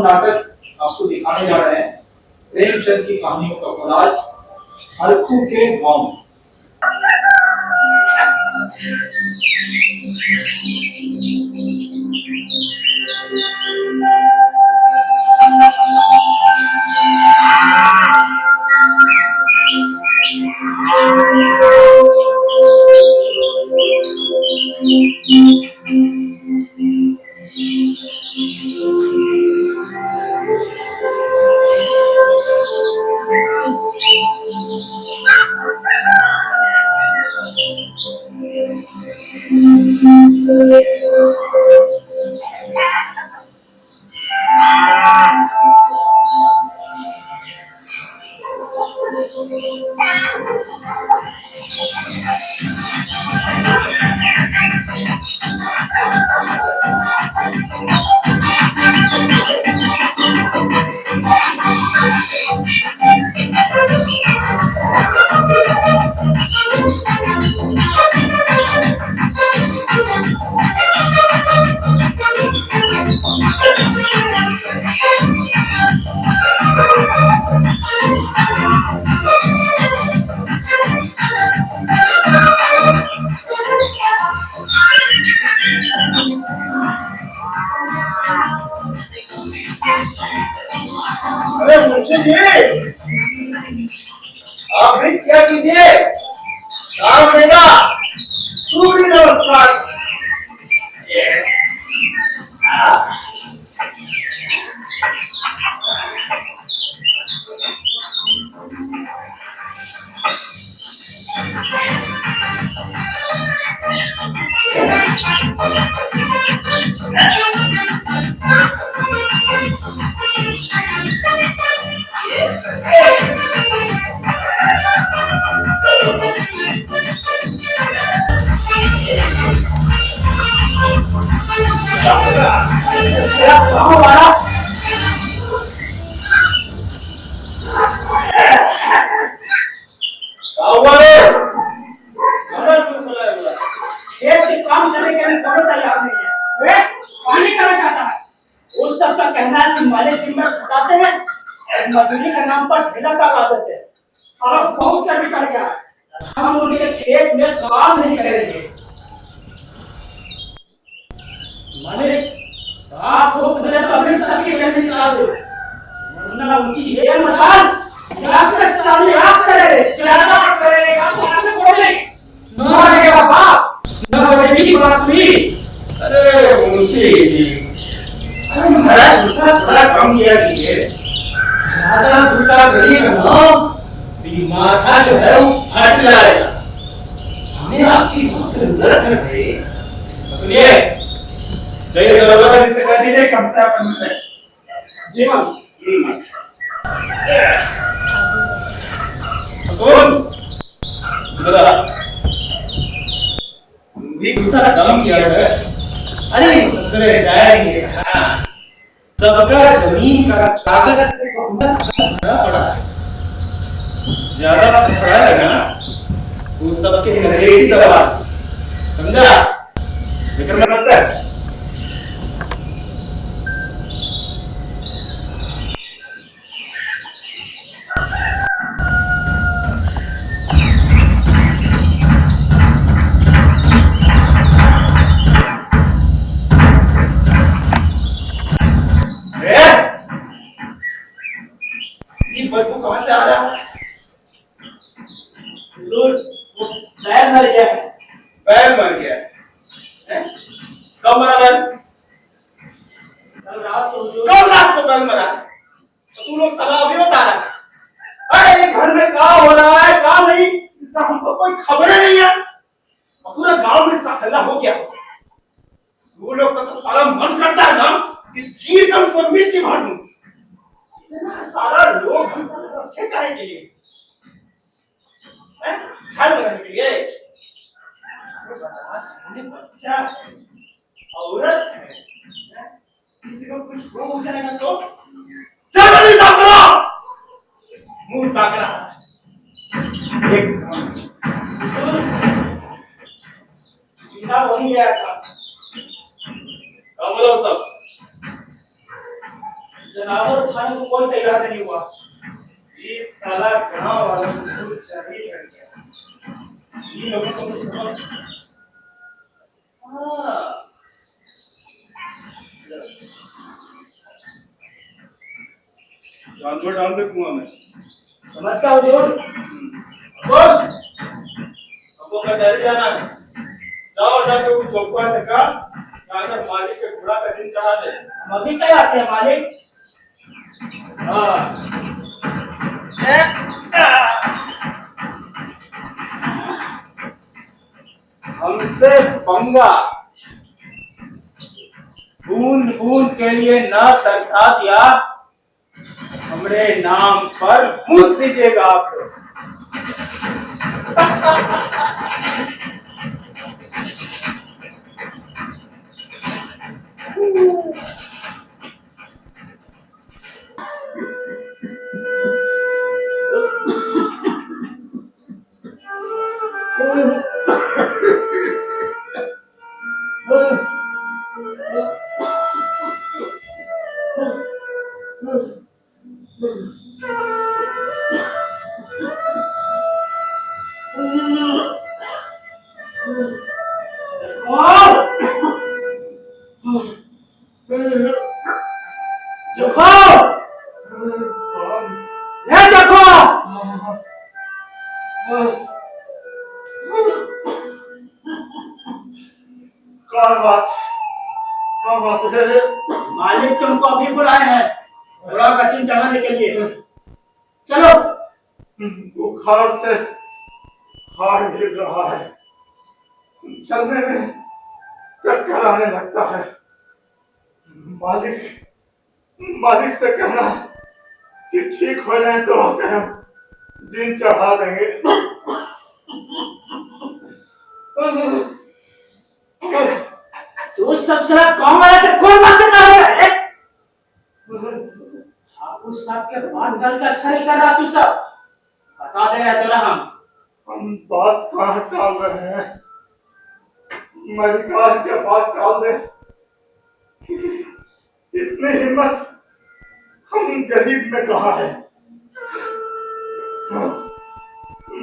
नाटक आपको दिखाने जा रहे हैं प्रेमचंद की कहानियों का कोलाज हल्कू के गांव। अरे मुझे जी आप भी क्या कीजिए काम देगा सूर्य नमस्कार। काम करने के लिए कौन तैयार नहीं है? वे पानी करना चाहता है। उस सब का कहना है कि मालिक दिन भर बताते हैं और मजदूरी के नाम पर ठेला का आदत है। सारा बहुत चढ़ चढ़ गया है। हम उनके खेत में काम नहीं करेंगे। मालिक आप को खुद अपने साथी के लिए निकाल दो वरना उनकी ये मकान या फिर सारी आप करे ज्यादा करेगा तो आपने खोल ले ना रहेगा बाप ना बचेगी मस्ती। अरे मुंशी जी हमारा गुस्सा थोड़ा कम किया कीजिए। ज्यादा गुस्सा करिएगा ना दिमाग जो है वो फट जाएगा। हमें आपकी बहुत जरूरत है भाई। सुनिए जय दरोगा से कर दीजिए कम से कम है। जी मैम। सुन इधर आ। गुस्सा कम किया है। अरे ससुरे जाएंगे सबका जमीन का कागज से भरना पड़ा है। ज्यादा फड़फड़ाएगा ना वो सबके नरेटी दबा समझा विक्रमादित्य। बदबू कहां से आ रहा है? बैल मर गया है। बैल मर गया है? कब मरा बैल? कल रात को बैल मरा। तो तू लोग सलाह अभी बता रहा है। अरे घर में क्या हो रहा है क्या नहीं इसका हमको कोई खबर नहीं है। पूरा गांव में इसका हल्ला हो गया। तू लोग का तो सारा मन करता है ना कि चीर कर उसको मिर्ची मार दूं। सारा लोग हम सब रखे काहे के लिए हैं छल बनाने के लिए। बच्चा औरत है किसी को कुछ हो जाएगा तो चलो नहीं ताकरा मुंह ताकरा बिना वही गया था। बोलो सब जनावर खाने को कोई तैयार नहीं हुआ। ये साला गांव वाला तो चाहिए कर गया। ये लोगों को तो समझ हाँ जानवर डाल दे कुआं में। समझ का हुजूर। बोल। हमको कचहरी जाना है। जाओ जाके उस चौकुआ से कहा अगर मालिक के घोड़ा का दिन चढ़ा दे। हम अभी क्या आते हैं मालिक। हाँ हमसे पंगा बूंद बूंद के लिए न तरसा दिया, हमरे नाम पर मूत दीजिएगा आप लोग। मालिक तुमको अभी बुलाए हैं घोड़ा का चिन्ह चढ़ाने के लिए। चलो। बुखार से हाथ हिल रहा है, चलने में चक्कर आने लगता है। मालिक मालिक से कहना कि ठीक हो जाए तो आकर हम जीन चढ़ा देंगे। तू सब साला गांव वाला के कौन बात कर रहा है? ठाकुर साहब के बात कर के अच्छा नहीं कर रहा तू सब। बता दे रहे तो हम बात कहाँ टाल रहे हैं? मलिकार के बात टाल दे। इतनी हिम्मत हम गरीब में कहा है।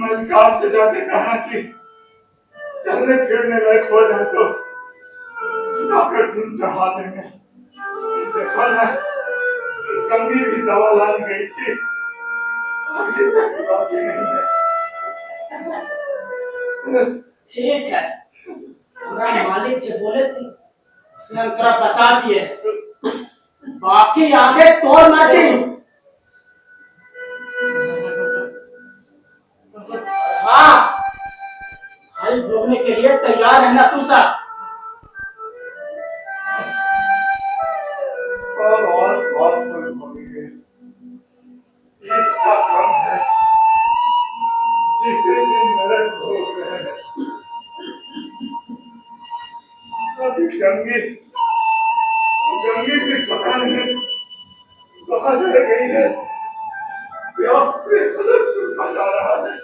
मलिकार से जाके कहा कि चलने फिरने लायक हो जाए तो डॉक्टर तुम चढ़ा देंगे। देखो ना गंगी भी दवा लाने गई थी, अभी तक बाकी नहीं है। ठीक है, हमारा मालिक जो बोले थे शंकरा बता दिए, बाकी आगे तोड़ नाची। हाँ, हल भोगने के लिए तैयार है ना तू सब? और बहुत है। इसका काम है जीते जी नरक भोग रहे हैं। अभी गंगी भी पता नहीं कहाँ रह गई है। प्यास से अलग सूखा जा रहा है।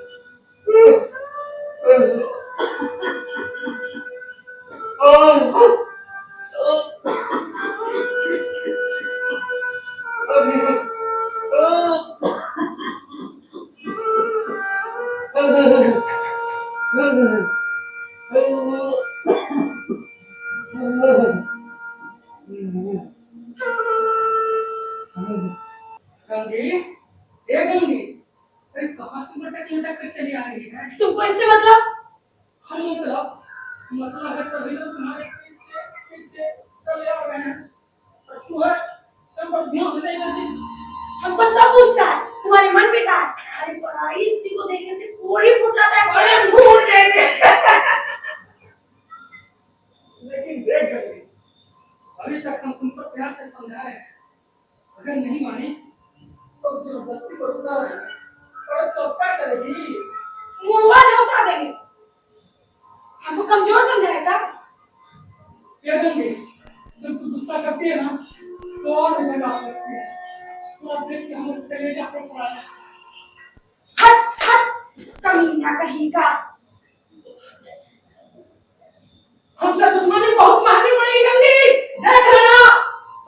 गंगी, ए गंगी, अरे कहाँ से लटक कर चली आ रही है? तुमको इससे मतलब? हर मतलब है तभी लोग तुम्हारे पीछे पीछे चले आ रहे हैं। और तू है तुम पर ध्यान नहीं देती। हमको सब पूछता है, तुम्हारे मन में क्या है? अरे पढ़ाई इसी को देखने से कोड़ी फूट जाता है। अरे फूट जाएंगे। लेकिन देख गंगी, अभी तक हम तुमको प्यार से समझा रहे हैं, अगर नहीं माने तो जबरदस्ती को रुका रहे हैं। और तो क्या करेगी? मुंह झोसा देंगे। हमको कमजोर समझाएगा? ये गंगी, जब तू गुस्सा करती है ना तो और भी जगा सकती है। तो अब देख के हम कलेजा पे पड़ा है। हट हट कमीना कहीं का। हमसे दुश्मनी बहुत महंगी पड़ेगी गंगी, देख लेना,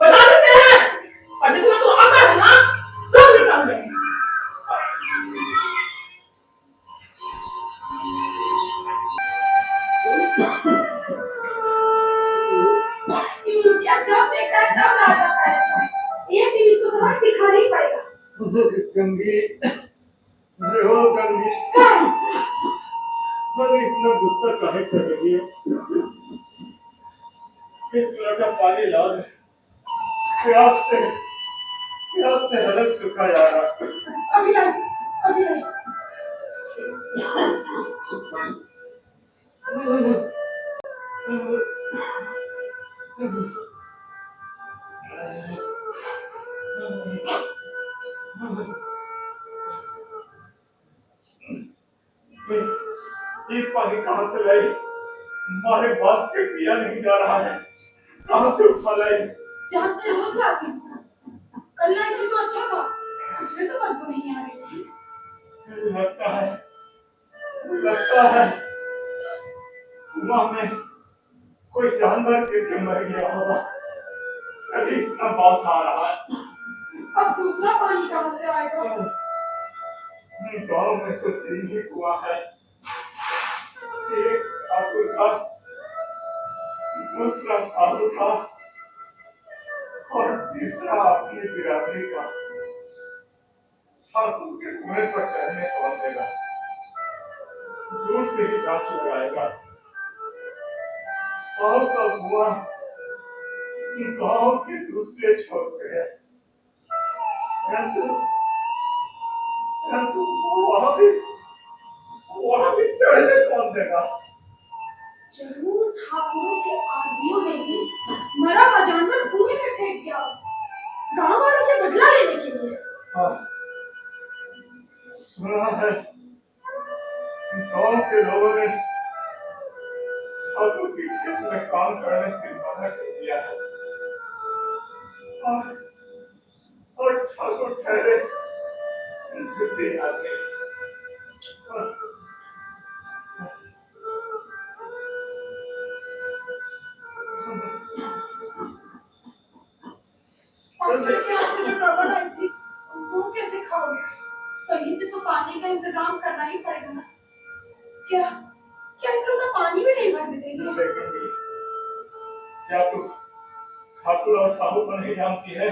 बता देते हैं। और जितना तू इंसान जब देखता है तब रात आता है। ये भी इसको सबक सिखाना ही पड़ेगा। गंगी, अरे ओ गंगी, अरे इतना गुस्सा काहे कर रही है? एक लोटा पानी ला दे, प्यास से हलक सूखा जा रहा। अभी नहीं, अभी नहीं। ये पानी कहाँ से लाई? हमारे बांस के पिया नहीं जा रहा है, कहाँ से उठा लाई? जहाँ से रोज लाती हूँ। कल लाई थी तो अच्छा था, उसमें तो बदबू नहीं आ रही थी। लगता है कुआं में कोई जानवर गिर के मर गया होगा, तभी इतना बांस आ रहा है। अब दूसरा पानी कहाँ से आएगा? गांव में तो 3 ही कुआं है, एक ठाकुर का, दूसरा साधु का और तीसरा अपनी बिरादरी का। ठाकुर के कुएं पर चढ़ने कौन देगा? दूर से ही जांच लगाएगा। साहब का कुआं गांव के दूसरे छोर पे है, परंतु वहां भी चढ़ने कौन देगा? जरूर ठाकुरों के आदमियों ने भी मरा हुआ जानवर कुएं में फेंक दिया, गांव वालों से बदला लेने के लिए। हाँ, सुना है गांव के लोगों ने ठाकुर की खेत में काम करने से मना कर दिया है, और ठाकुर ठहरे जिद्दी आदमी। के यहाँ से जो रबड़ आई थी वो कैसे खाओगे? कहीं से तो पानी का इंतजाम करना ही पड़ेगा ना। क्या क्या इतना ना पानी भी नहीं भरने देंगे? क्या तू ठाकुर और साहू को नहीं जानती है?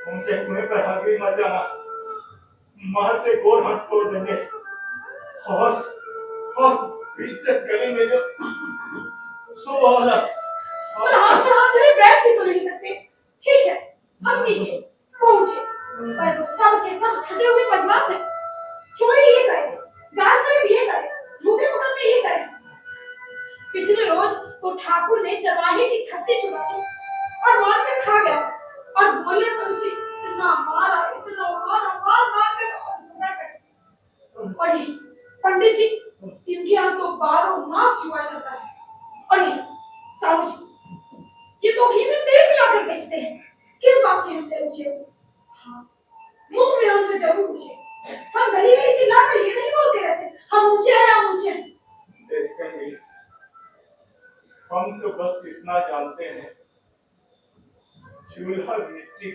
उनके कुएं पर हाजिरी मत जाना, मार के गोर हाथ तोड़ देंगे और इज्जत करेंगे जो सो वाला। पर हाथ में हाथ धरे बैठ ही तो नहीं सकते। ठीक है, हम नीचे पहुंचे, पर वो सब के सब छटे हुए बदमाश हैं। चोरी ये करे, जाल फरेब ये करे, झूठे मुकदमे ये करे। पिछले रोज तो ठाकुर ने चरवाहे की खस्सी चुराई और मार कर खा गया, और बोले पर उसे इतना मार के और ये पंडित जी, इनके यहाँ तो 12 मास जुआ चलता है। और ये साहू जी, ये तो घी में तेल मिलाकर बेचते हैं। किस बात की हमसे पूछे? हाँ, मुंह में हमसे जरूर पूछे। हम गली गली से लाकर ये नहीं बोलते रहते हम ऊंचे हैं, हम ऊंचे हैं। देखेंगे, हम तो बस इतना जानते हैं, चूल्हा मिट्टी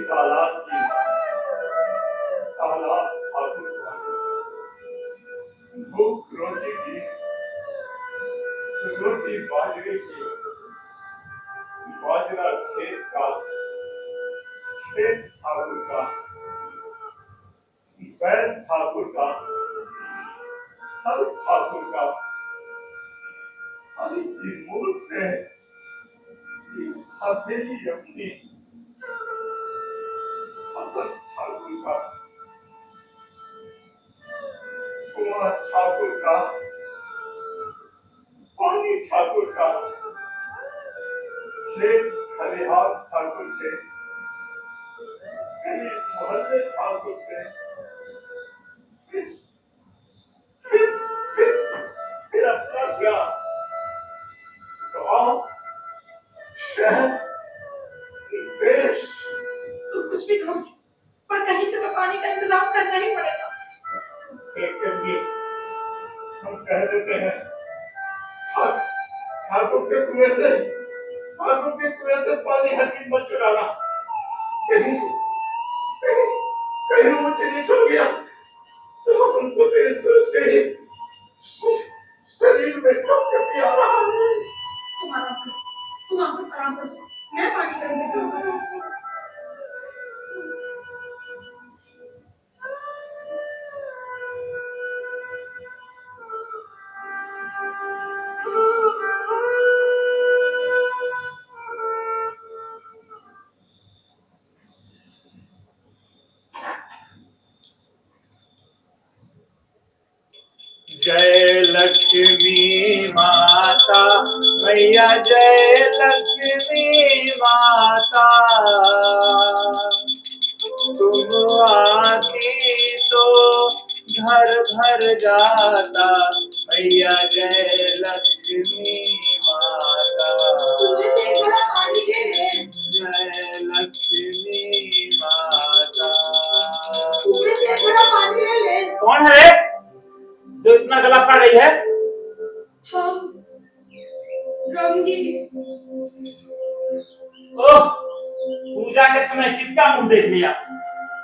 तालाब ठाकुर का, भूख रोटी की, रोटी बाजरे की, बाजरा खेत ठाकुर का, बैल ठाकुर का, हल ठाकुर का, हल की मूर्त है, हथेली अपनी हसन ठाकुर का, कुमार ठाकुर का, पानी ठाकुर का, खेत खलिहान ठाकुर के, कई मोहल्ले ठाकुर के, फिर अपना क्या? गाँव, शहर, देश, तो कुछ भी खाओ जी, पर कहीं से तो पानी का इंतजाम करना ही पड़ेगा। हम कह देते हैं, ठाकुर के कुएं से पानी हर दिन मत चुराना। कहीं वो चीज छूट गया तो हमको तेरे सोच के ही शरीर में कंपन आ रहा है। तुम आराम करो, तुम आराम करो, मैं पानी करने से जय लक्ष्मी माता मैया, जय लक्ष्मी माता। तुम आती तो घर घर जाता मैया, जय लक्ष्मी माता। जय लक्ष्मी माता। कौन है जो इतना गला फाड़ रही है? हम रंगीन। ओह, पूजा के समय किसका मुंह देख लिया?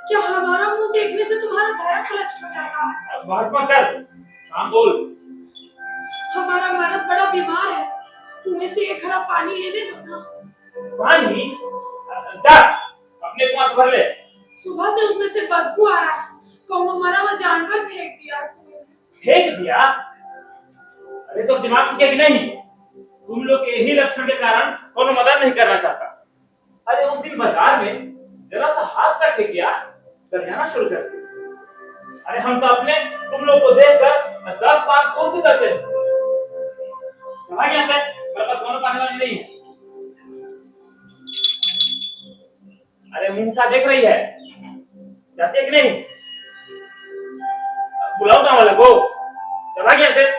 क्या हमारा मुंह देखने से तुम्हारा धर्म कलश हो जाता है? बहस मत कर, काम बोल। हमारा मानव बड़ा बीमार है, तुम्हें से एक घड़ा पानी लेने दो ना। पानी? जा, अपने कुआं से भर ले। सुबह से उसमें से बदबू आ रहा है, कौनो मरा हुआ जानवर फेंक दिया। फेंक दिया? अरे तो दिमाग ठीक है कि नहीं? तुम लोग के यही लक्षण के कारण कोनो मदद नहीं करना चाहता। अरे उस दिन बाजार में जरा सा हाथ काटे किया, गरियाना शुरू कर दिया। अरे हम तो अपने तुम लोग को देखकर 10 बार कोशिश करते हैं। कहाँ यहाँ से? मेरे पास सोना पाने वाली नहीं है। अरे मुंह का देख रही है, जाती है कि नहीं? बुलाओ ना वाले को, चला गया से।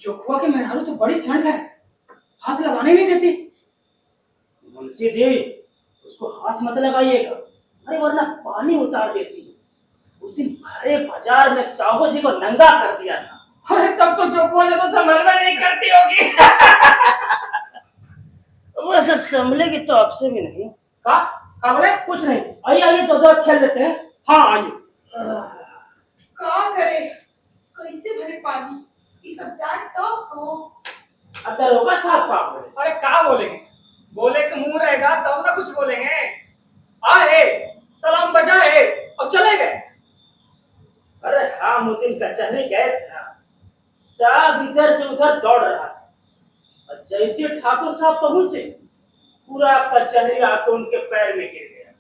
चोखुआ के मेहरारू तो बड़ी ठंड है, हाथ लगाने नहीं देती। मुंशी जी, उसको हाथ मत लगाइएगा, अरे वरना पानी उतार देती है। उस दिन भरे बाजार में साहू जी को नंगा कर दिया था। अरे तब तो चोखुआ तो संभल में नहीं करती होगी। वैसे संभलेगी तो आपसे भी नहीं। का बोले? कुछ नहीं, आइए आइए तो दो खेल लेते हैं। हाँ आइए। क्या करे, कैसे भरे पानी, ये सब जाए तब तो। अब दरोगा साहब का बोले। अरे क्या बोलेंगे, बोले के मुंह रहेगा तब ना कुछ बोलेंगे। आए सलाम बजाए और चले गए। अरे हाँ, मुदिन कचहरी गए थे ना, सब इधर से उधर दौड़ रहा था और जैसे ठाकुर साहब पहुंचे, पूरा कचहरी आके उनके पैर में गिर गया।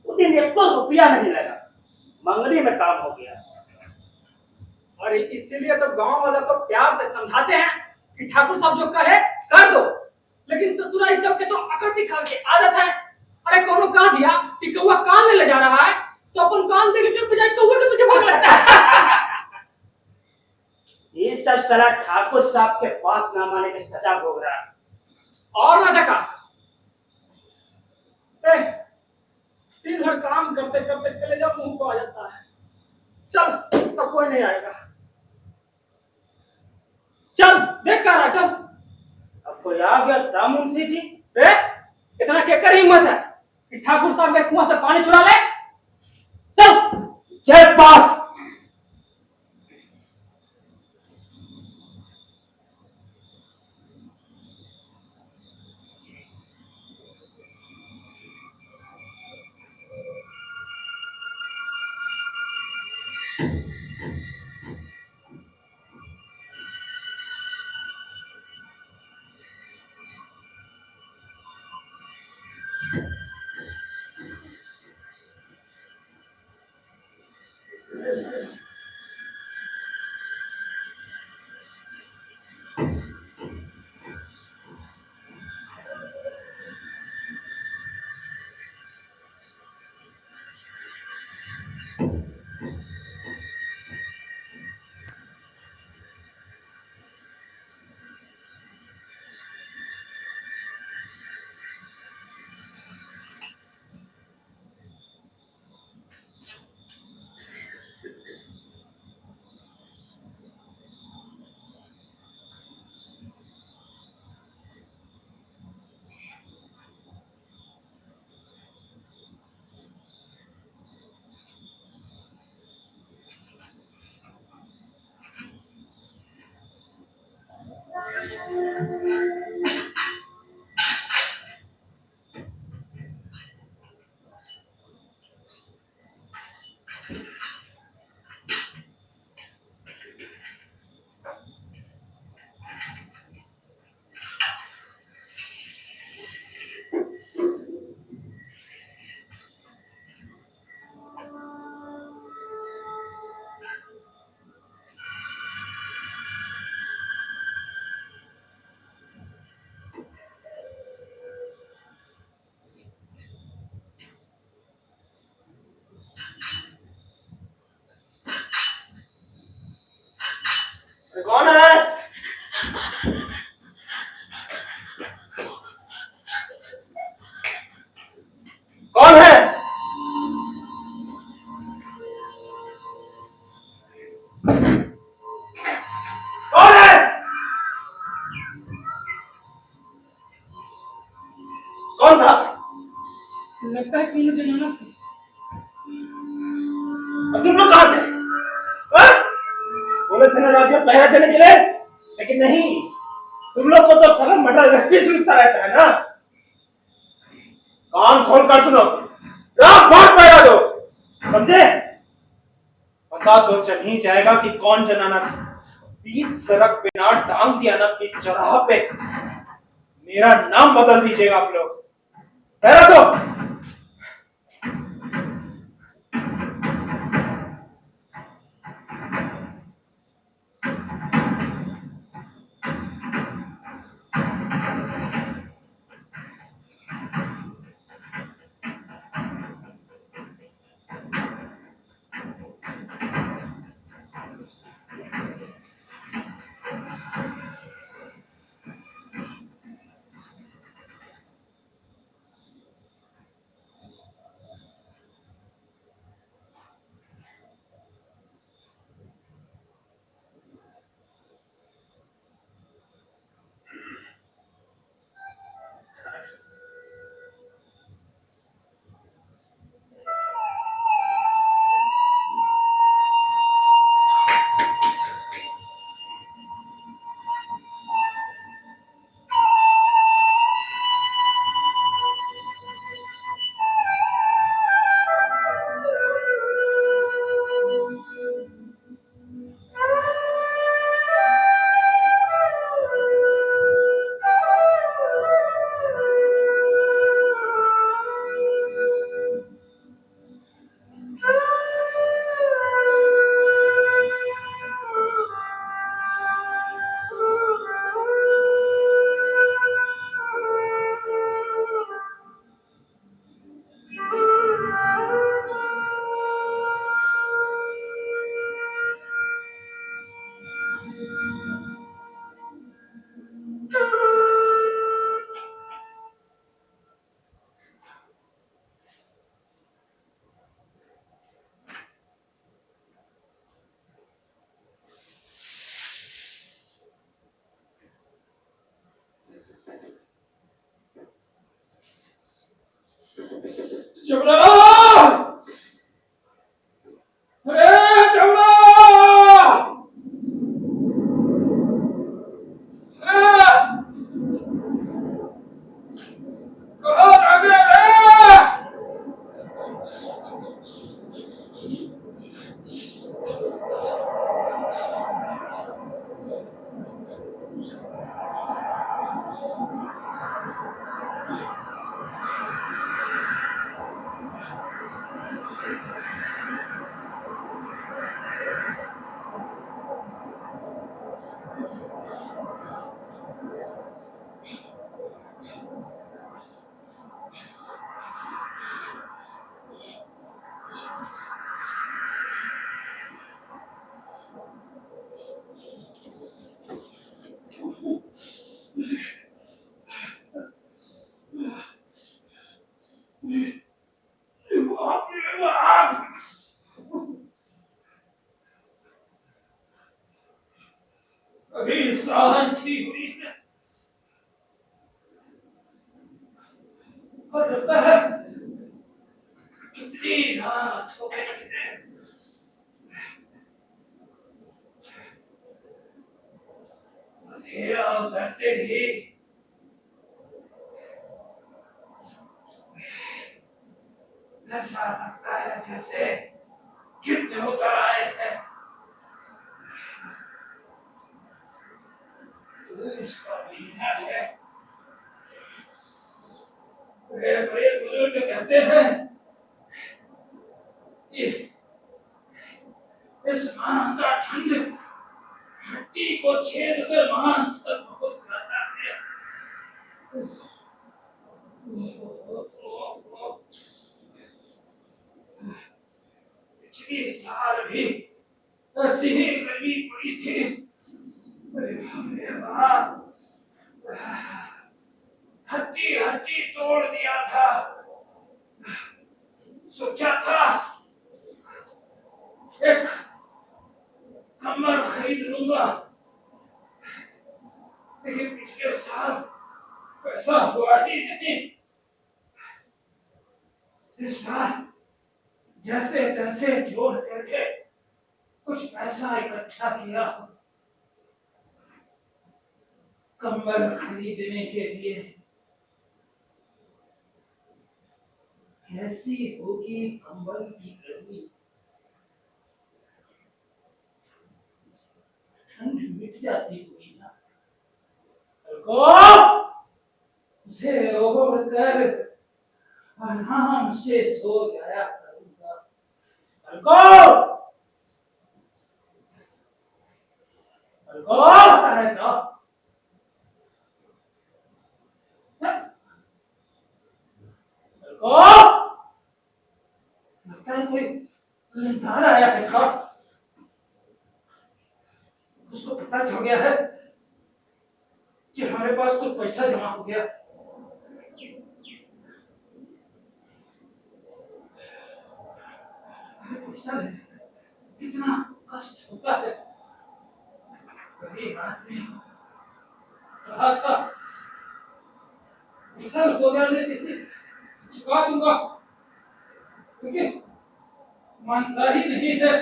उस दिन 1 रुपया नहीं लगा, मंगनी में काम हो गया। और इसीलिए तो गांव वालों को प्यार से समझाते हैं कि ठाकुर साहब जो कहे कर दो, लेकिन ससुराई सब के तो अकड़ दिखा के आदत है। अरे कोनो कह दिया कि कौवा कान ले जा रहा है तो अपन कान देने के बजाय कौवे के पीछे भाग लगता है। ये सब साला ठाकुर साहब के बात ना माने की सजा भोग रहा है। और ना देखा, दिन भर काम करते करते कलेजा मुंह को आ जाता है। चल अब कोई नहीं आएगा, चल देख कर आ, चल। अब कोई आ गया था मुंशी जी। इतना केकर हिम्मत है कि ठाकुर साहब के कुआं से पानी चुरा ले? चल। जय बात। अरे कौन है? कौन है? कौन है? कौन था? लगता है कि मुझे जनाना था। और तुम लोग कहाँ थे? हाँ? बोले थे ना रात में पहरा देने के लिए, लेकिन नहीं, तुम लोग को तो सारा मटर गश्ती सूझता रहता है ना। कान खोल कर सुनो, रात भर पहरा दो, समझे? पता तो चल ही जाएगा कि कौन जनाना था। बीच सड़क पे ना टांग दिया ना बीच चौराहा पे, मेरा नाम बदल दीजिएगा आप लोग। पहरा दो। जबरा! अरे जबरा! कहाँ भाग रहे? अभी सांझ ही हुई है और लगता है कितनी रात हो गई है। अंधेरा करते ही ऐसा लगता है जैसे युद्ध होकर आए हैं। इसका महीना है। बड़े बड़े बुजुर्ग कहते हैं कि इस माह का ठंड हड्डी को छेद कर मांस तक पहुंच जाता है। पिछले साल भी ऐसी ही गर्मी पड़ी थी। अरे बाप रे बाप, हड्डी हड्डी तोड़ दिया था। सोचा था एक कमर खरीद लूंगा, लेकिन पिछले साल पैसा हुआ ही नहीं। इस बार जैसे तैसे जोड़ करके कुछ पैसा इकट्ठा किया, कंबल खरीदने के लिए। कैसी होगी कंबल की गर्मी, ठंड मिट जाती हुई ना, उसे ओढ़ कर आराम से सो जाया करूंगा। है ना? लगता है कोई लंगड़ा आया है था। उसको पता चल गया है कि हमारे पास कुछ पैसा जमा हो गया। पैसा लेने में कितना कष्ट होता है। गरीब आदमी कहा था पैसा हो जाने किसी चुका दूंगा, क्योंकि मानता ही नहीं है।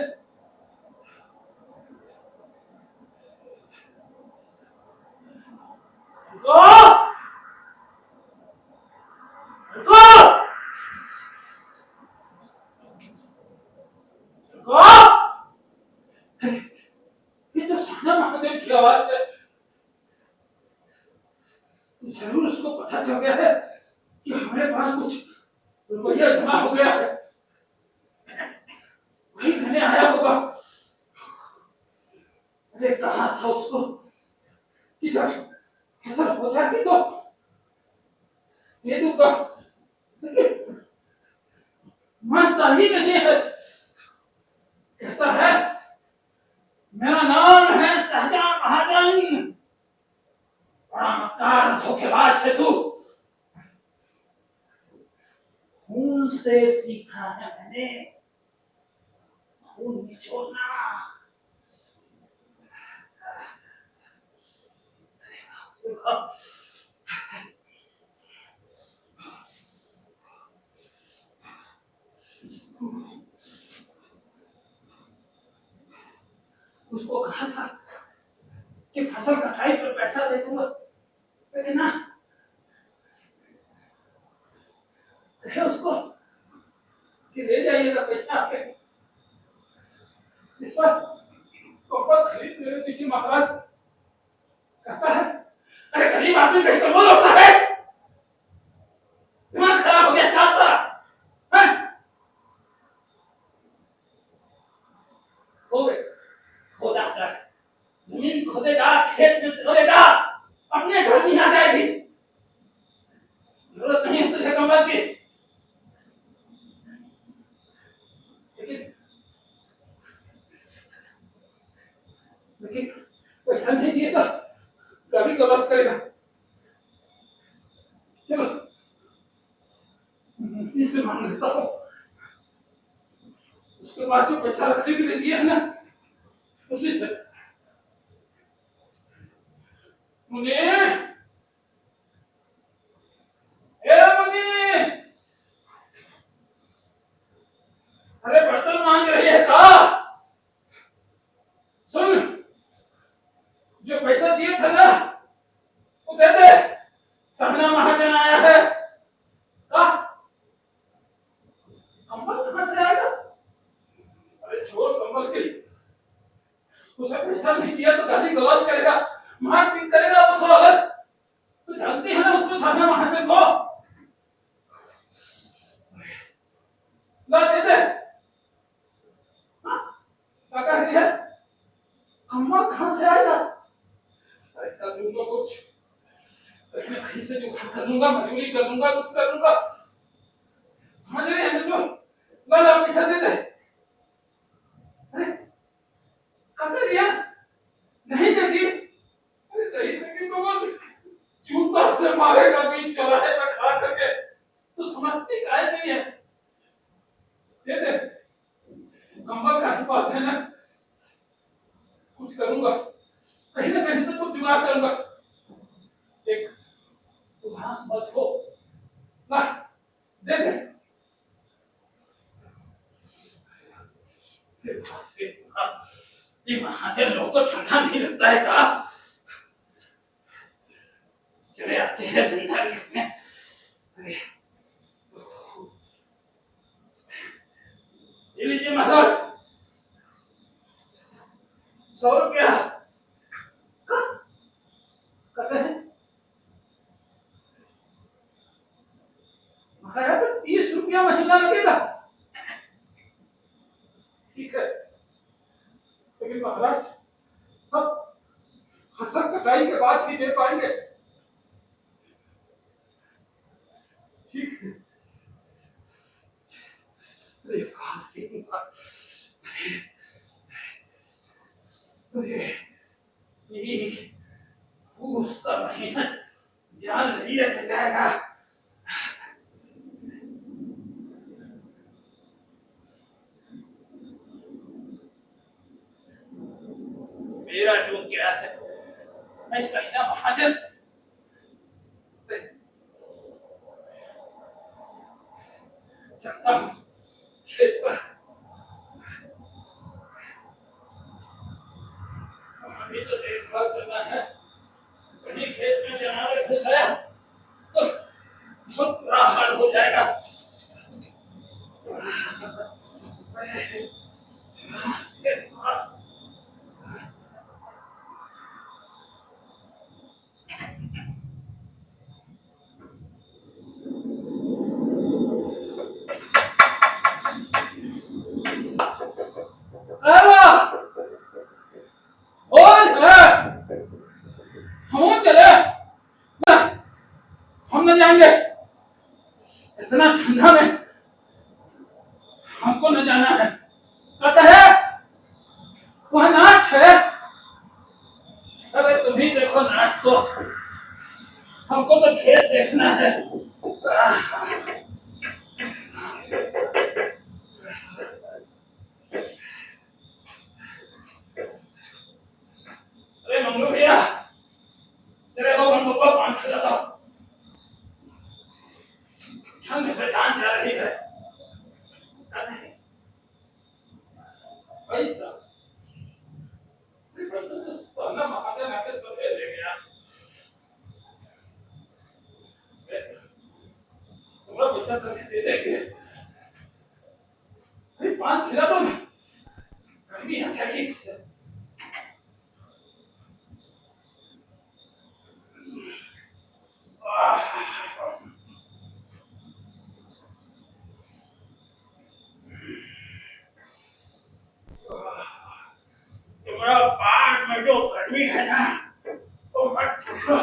ये तो साना महादेव की आवाज है। जरूर उसको पता चल गया है कि हमारे पास कुछ रुपया जमा हो गया है, वही मैंने आया होगा। अरे कहा था उसको कि जब फसल हो जाएगी तो दे दूंगा, लेकिन मानता ही नहीं है। कहता है मेरा नाम है शाहजहां महाजन, बड़ा मक्कार धोखेबाज है तू। खून से सीखा है मैंने, खून निचोड़ना। उसको कहा था कि फसल कटाई पर पैसा दे दूंगा, लेकिन ना, कहे उसको कि ले जाइएगा पैसा आपके, इस पर कंबल खरीद मेरे दीजिए महाराज। कहता है अरे गरीब आदमी कहीं कंबल होता है, दिमाग खराब हो गया क्या था? खोदा कर जमीन खोदेगा, खेत में खोदेगा, अपने घर में आ जाएगी। जरूरत नहीं है तुझे कंबल की, लेकिन पैसा नहीं दिए तो गाड़ी का लॉस करेगा। चलो इससे मांग लेता हूँ, उसके पास जो पैसा रखने के लिए दिया है ना, उसी से। मुनि, मुनि, अरे बर्तन मांग रही है का? सुन, जो पैसा दिए थे ना वो दे दे, सहना महाजन आया है। का कंबल कहां से आएगा? अरे छोड़ कंबल की, उसे पैसा नहीं दिया तो गाली गलौज करेगा, मारपीट करेगा, वो सब अलग। तो जानती है ना उसको, सहना महाजन को। ला दे दे। क्या कह रही है? कंबल कहां से आएगा? अरे कर लूंगा कुछ, मैं कहीं से जुगाड़ कर लूंगा, मजदूरी कर लूंगा, कुछ कर लूंगा। समझ रही है मुझे? ला पैसा दे दे। अरे क्या कर रही है? नहीं देगी है ना, कुछ करूंगा, कहीं ना कहीं से कुछ जुगाड़ करूंगा। एक उदास मत हो ना, दे दे। ये महाजन लोग को ठंडा नहीं लगता है क्या? चले आते हैं धंधा लिखने। ये लीजिए महाराज, 100 रुपया। कहते हैं महाराज 30 रुपया महीना लगेगा। ठीक है, लेकिन महाराज अब फसल कटाई के बाद ही दे पाएंगे। ठीक है, अरे बाप रे बाप। अरे ये उसका महीना जान नहीं रख जाएगा। मेरा जो क्या है, मैं सहीना महाजन चलता हूँ खेत पर। अभी तो देखभाल करना है, कहीं खेत में जानवर घुस आया तो बहुत बुरा हाल हो जाएगा। हम न जाएंगे, इतना ठंडा में हमको न जाना है। कहता है वहां नाच है। अरे तुम ही देखो नाच को, हमको तो खेत देखना है। अरे मंगलू भैया, तेरे को हम लोग को पानी खिला दो, ठंड से जान जा रही है। पैसा तो सोना महाजन आके सबे ले गया। तुम्हारा पैसा करके दे देंगे। अरे पान खिला दो ना, गर्मी आ जाएगी। तुम्हारा पान में जो गर्मी है ना, तो मत पूछो।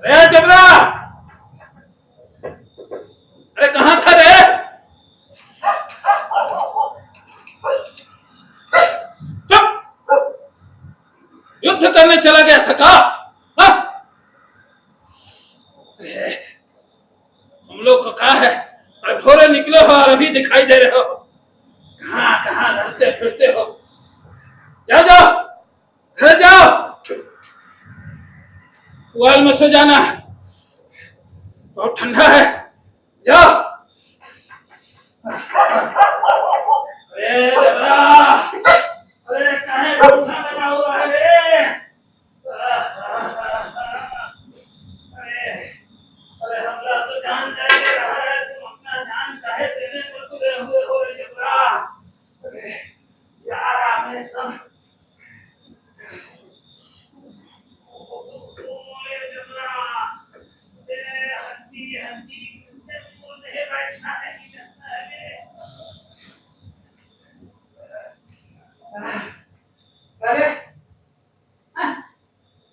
अरे जबरा, अरे कहाँ था रे? चुप, युद्ध करने चला गया था का? तुम लोग को कहा है, अरे भोरे निकले हो और अभी दिखाई दे रहे हो। कहाँ कहाँ लड़ते फिरते हो? जाओ जाओ, घर जाओ, पुआल में सो जाना, बहुत ठंडा है। जाओ। अरे जबरा, अरे कहीं भूसा लगा हुआ है रे? अरे हमला तो जान जाए रहा है, तुम अपना जान काहे देने पर तुले हुए हो रे जबरा? अरे जा रहा मैं एकदम। अरे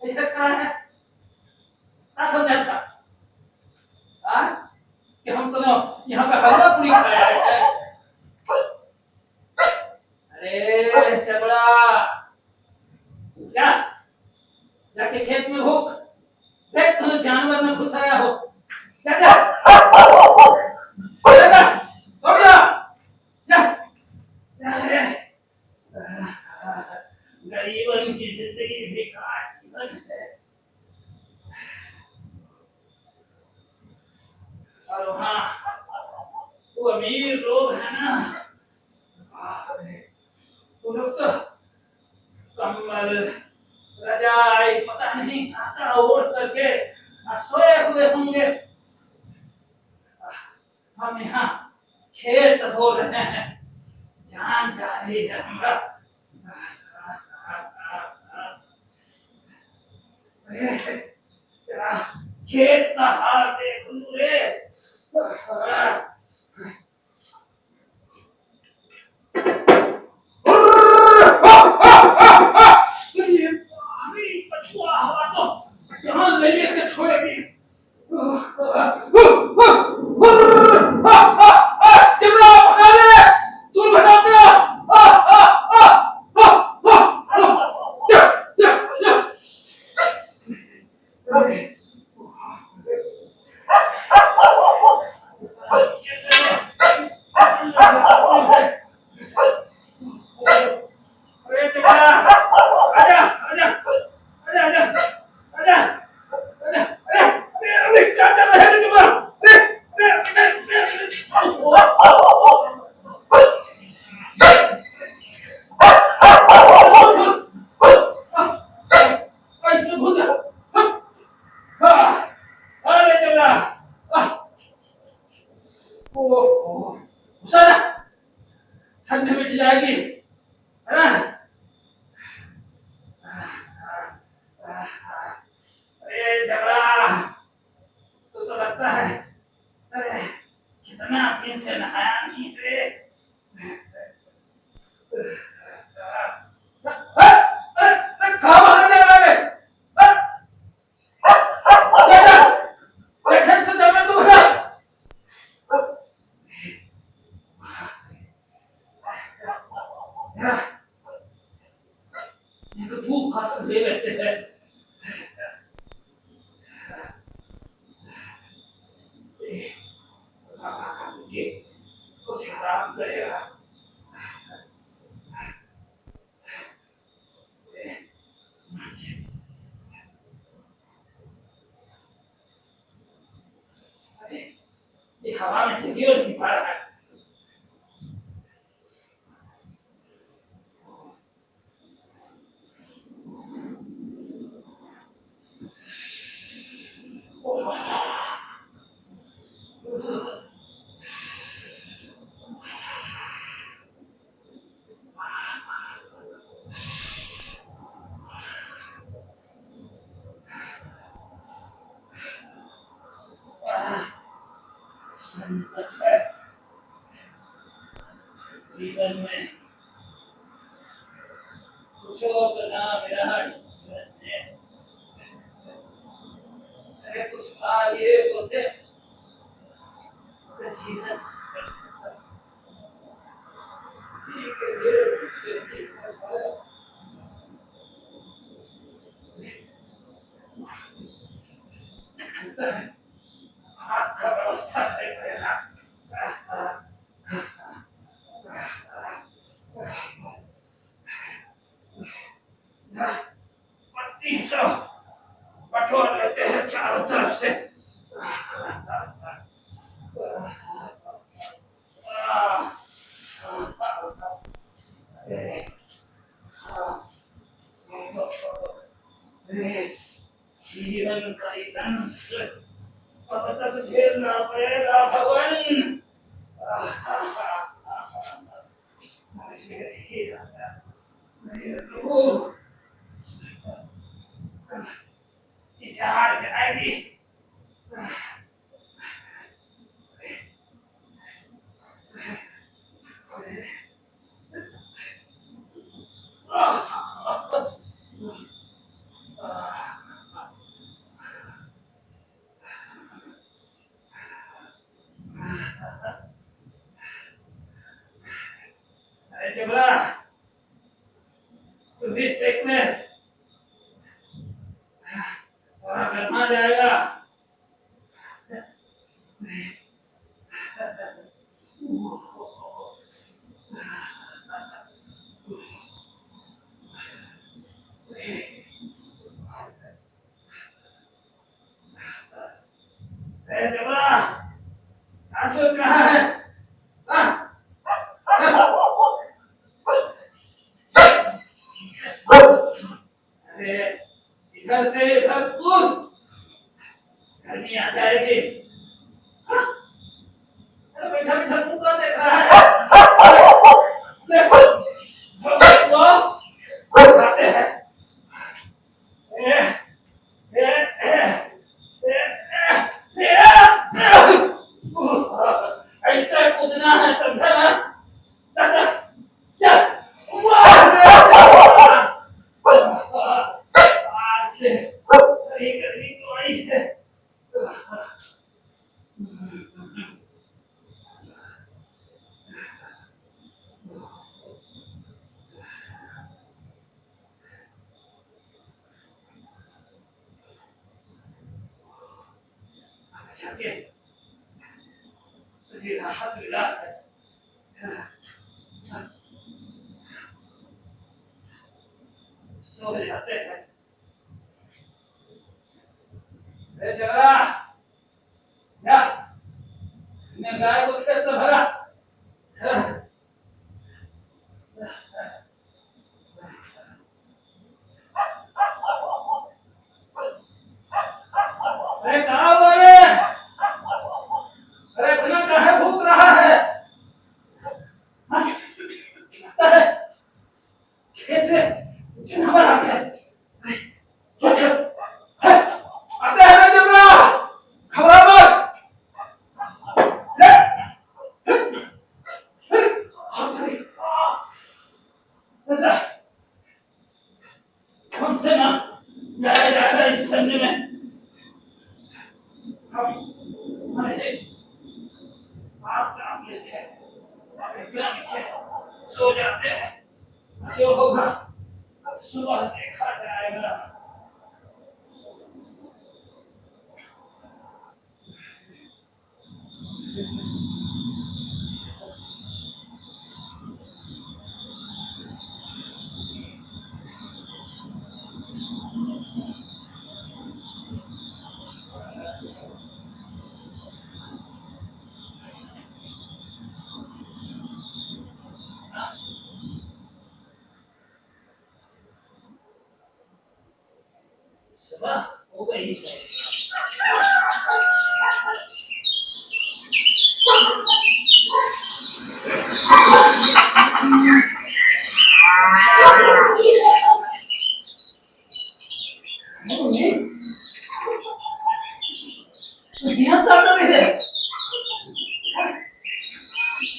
ऐसा क्या है? क्या समझा था कि हम तो यहाँ पे हलवा पूरी खाया है। अरे चबड़ा, क्या जाके खेत में भूख देख, तुम्हें जानवर में घुसाया हो। जा जा जा, दौड़ जा जा। अरे, गरीबन की जिंदगी बेकार जीवन है। और वहाँ वो अमीर लोग है ना, वो लोग तो कम्बल रजाई पता नहीं कहाँ ओढ़ करके सोए हुए होंगे। हम यहाँ खेत हो रहे हैं, जान जा रही है हमारा। तेरा खेत का हाल देख लूं रे। पछुआ हवा तो जान ले लेके छोड़ेगी। चिमड़ा भगा ले, तू भगाते हो। ठंड मिट जाएगी, है ना? अरे झगड़ा, तो लगता है अरे कितना दिन से नहाया नहीं रे। कहाँ भाग जा रहा है? देखन से जब मैं तू भगा। ये तो धूप खास ले लेते हैं। ये कुछ आराम करेगा। ये हवा में जगह नहीं पा रहा है। संकट है जीवन में, कुछ करना मेरा ईश्वर ने। अरे कुछ हाल ये होते तो जीवन किसी के लिए कुछ नहीं होता। हाथ का व्यवस्था करेगा। पत्ती तो बटोर लेते हैं चारों तरफ से। जीवन का ही दंश अब तक झेलना पड़ेगा भगवान। हार जाएगी। जबरा क्या सोच रहा है? हाँ? अरे इधर से इधर कूद, गर्मी आ जाएगी। हाँ? अरे बैठा बैठा मुंह कर देख रहा है। देखो, तो खाते हैं। ऐसा कूदना है, समझा ना? चल, आज से गर्मी तो आई है। जाके तुझे राहत मिला है। सो जाते हैं। जरा या ने गाय को खेत से भरा। अरे कहाँ हुआ ये? अरे इतना काहे भूख रहा है? हाँ? लगता है खेत में जानवर आ गए। आते हैं ना जबरा, घबरा मत। हमसे ना जाया जाएगा इस ठंडे में। हमारे पास काम लेते हैं, इतना नीचे सो जाते हैं। जो होगा सुबह देखा जाएगा। सुबह हो गई है। यहाँ क्या कर रहे थे?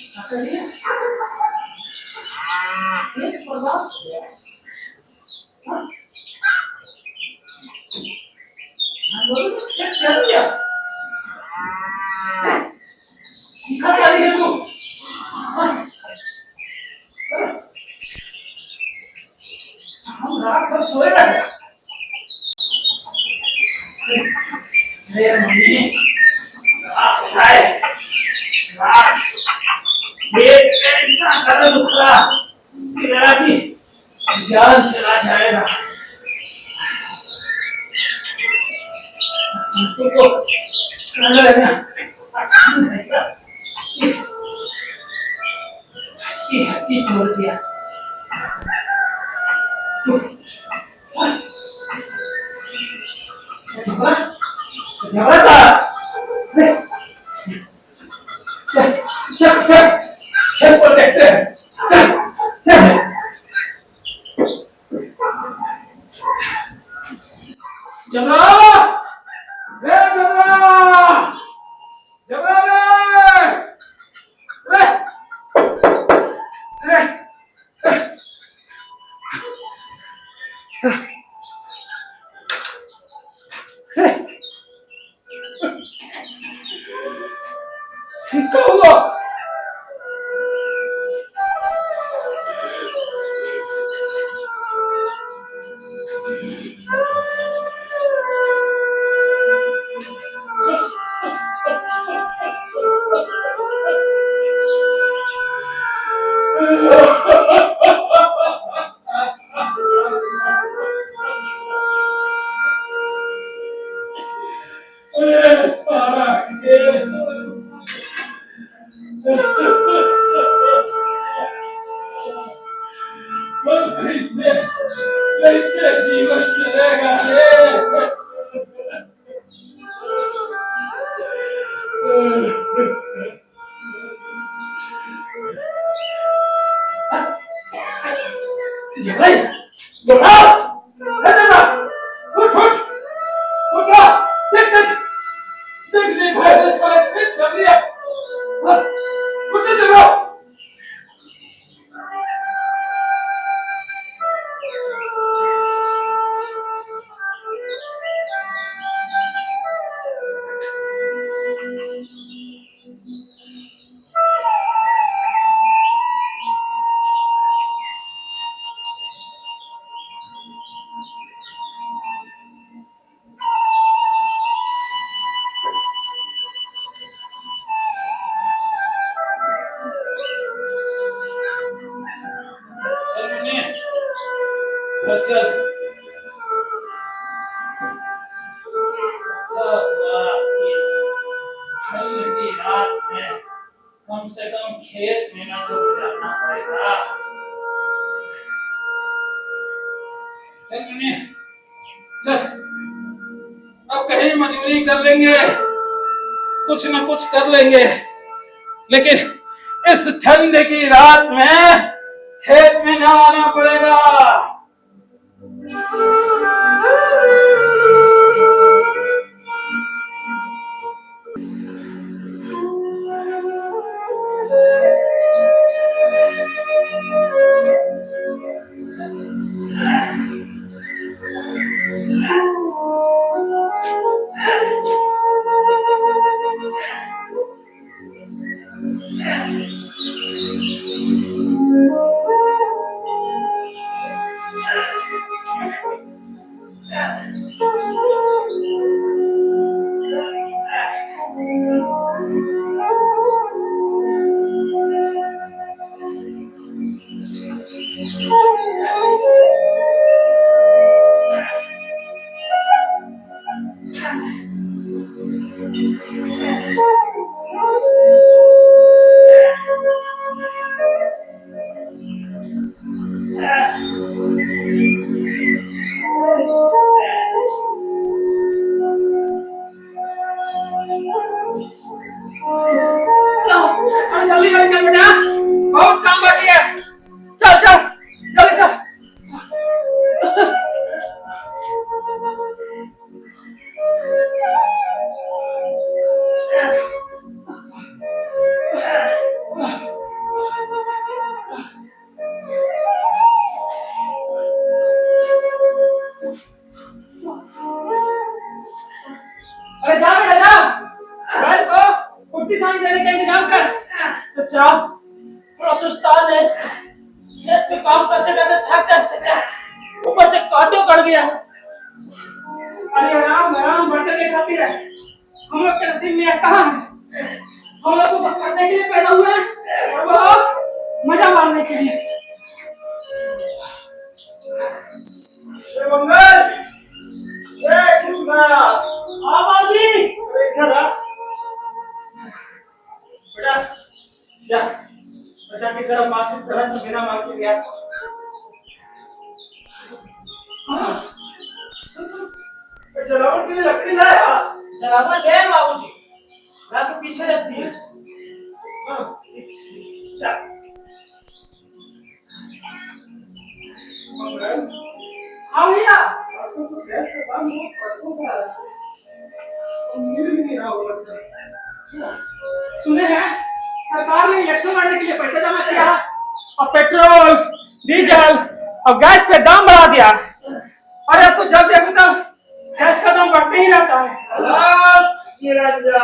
क्या कर रही है? ये बर्बाद हो गया। हाँ? जानवरों को खेत चल गया। कहाँ जा रही है तू? हाँ? हम रात भर सोए रहे। अरे मम्मी, आप उठाए। रात ये ऐसा कदम उठा कि मेरा भी जान चला जाएगा। तुमको लग रहा है ना? ऐसा हड्डी तोड़ दिया। झगड़ा था। चल चल चल चल पर देखते हैं। चल चल जबरा, रे जबरा, जबरा रे, रे, रे, क्या हुआ? जीवन चलेगा रे। भाई बोला हेलो उठ उठ उठा देख देख देख देख भाई साले फिर चल दिया उठ जरा चल इस ठंडी रात में कम से कम खेत में ना तो जाना पड़ेगा। चल मुन्नी चल, अब कहीं मजदूरी कर लेंगे, कुछ ना कुछ कर लेंगे, लेकिन इस ठंड की रात में खेत में ना आना पड़ेगा। अरे जल्दी जल्दी चल बेटा, बहुत काम बाकी है। चल चल जल्दी चल। अरे जा बेटा जा, बैल को कुट्टी सानी देने का इंतजाम कर। चचा थोड़ा सुस्तान है, खेत पे काम करते करते थक गए चचा, ऊपर से कांटों कट गया। अरे आराम आराम बढ़कर के खाती है, हम लोग के नसीब में यह कहाँ है। हम लोग तो बस करने के लिए पैदा हुए हैं और वो लोग मजा मारने के लिए। मंगल ये कृष्णा हाँ बाबूजी इधर आ बेटा, जा बच्चा की तरफ मां से चला बिना मांग के गया। जलावन के लिए लकड़ी लाया। जलावा ले बाबूजी, मैं तो पीछे रखती है। जा मंगल हाँ भैया, आंसू तो कैसे बंद हो परसों का मिल नहीं रहा होगा सर। सुने हैं सरकार ने इलेक्शन लड़ने के लिए पैसा जमा किया और पेट्रोल डीजल और गैस पे दाम बढ़ा दिया। अरे अब तो जब देखो तब गैस का दाम बढ़ते ही रहता है। निरंजन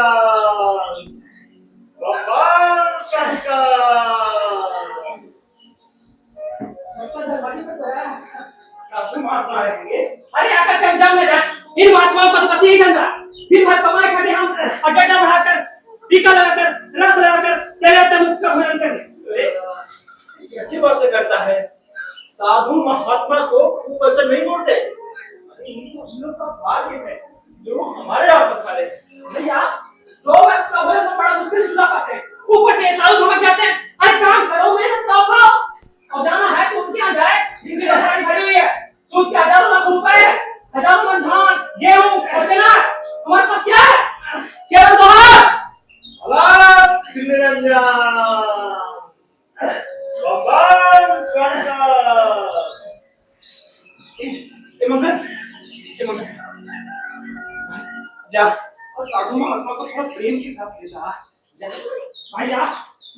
भगवान शंकर साधु महात्मा रहेंगे। अरे आकर के अंजाम में जा, इन महात्माओं का तो बस यही धंधा। दिन भर कमाई करके हम और जटा बढ़ाकर टीका लगाकर रख लगाकर चले जाते हैं मुफ्त का भोजन करने। कैसी बातें करता है, साधु महात्मा को वचन नहीं बोलते। इनको हम लोग का भाग्य है जो हमारे यहाँ पर खा रहे। भैया 2 वक्त का भोजन तो बड़ा मुश्किल से ला पाते हैं, ऊपर से साल धमक जाते हैं। अरे काम करो, मेहनत तो करो, और जाना है तो उनके यहाँ जाए जिनकी रसायन भरी हुई है। सूद के हजारों लाख रुपए जा और साधु महात्मा को थोड़ा प्रेम के साथ ले जा। जा। भाई जा,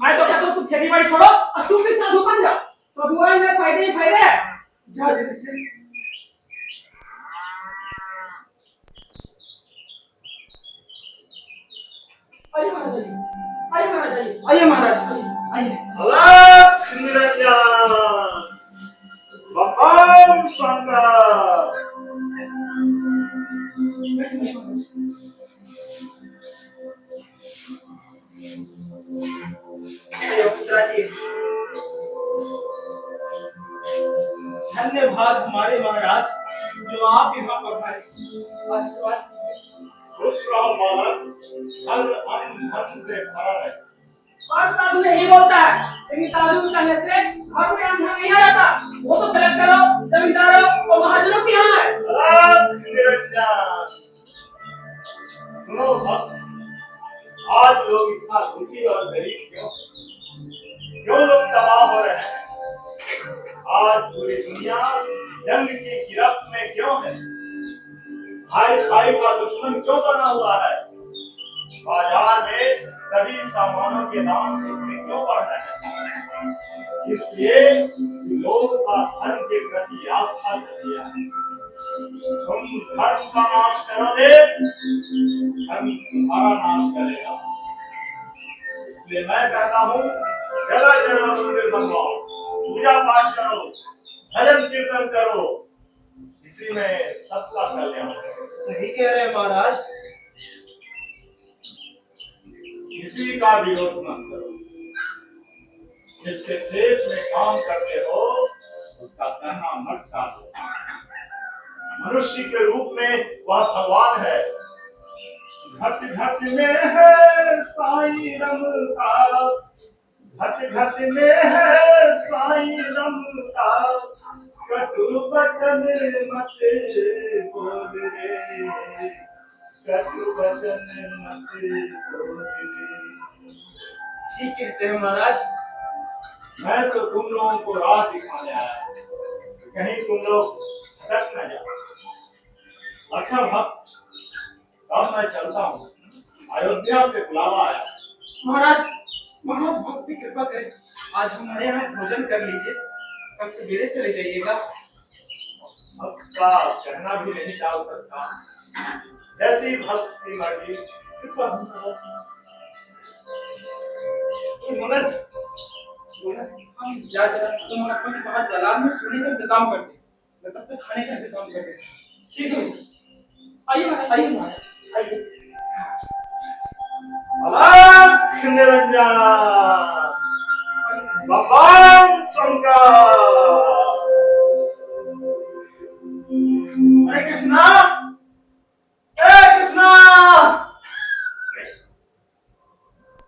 मैं तो कहता हूँ तुम खेती बाड़ी छोड़ो और तुम भी साधु बन जाओ। साधुआई में फायदे ही फायदे हैं। जा जल्दी से। आइए महाराज जी, आइए महाराज जी, आइए महाराज, आइए। अलख निरंजन बम शंकर। पुत्रा जी, धन्यवाद हमारे महाराज जो आप यहाँ पधारे। आशीर्वाद खुश रहो बालक, घर अन्न धन से भरा है। और साधु यही बोलता है, लेकिन साधु के कहने से घर में अंधा नहीं आ जाता। वो तो कलेक्टरों, जमींदारों और महाजनों के यहाँ है। अलख निरंजन सुनो भक्त, आज लोग इतना दुखी और गरीब क्यों लोग तबाह हो रहे हैं? आज पूरी दुनिया जंग की गिरफ्त में क्यों है? भाई भाई का दुश्मन क्यों बना हुआ है? बाजार में सभी सामानों के दाम इतने क्यों बढ़ रहे हैं? इसलिए कि लोग का धर्म के प्रति आस्था कर दिया। तुम धर्म का नाश करोगे, धर्म तुम्हारा नाश करेगा। इसलिए मैं कहता हूँ जगह जगह मंदिर बनवाओ, पूजा पाठ करो, भजन कीर्तन करो, इसी में सबका कल्याण है। सही कह रहे हैं महाराज। किसी का विरोध मत करो। जिसके खेत में काम करते हो उसका कहना मत टालो। मनुष्य के रूप में वह भगवान है। घट घट में है साईं रमता, घट घट में है साईं रमता, कटु वचन मत बोल रे, कटु वचन मत बोल रे। ठीक कहते हैं महाराज। मैं तो तुम लोगों को राह दिखाने आया, कहीं तुम लोग भटक न जाओ। अच्छा भक्त, अब मैं चलता हूँ, अयोध्या से बुलावा आया। महाराज, बहुत भक्त की कृपा करें, आज हमारे यहाँ भोजन कर लीजिए, कल सवेरे चले जाइएगा। भक्त का कहना भी नहीं टाल सकता, जैसी भक्त की मर्जी। कृपा मगर हम जा साधु महात्मा के पास दलाल में सोने का इंतजाम करते हैं, मैं तब तक खाने का इंतजाम कर देते हैं। ठीक है, आइए महाराज, आइए महाराज, आइए। अलख निरंजन बम शंकर। अरे कृष्णा, ए कृष्णा,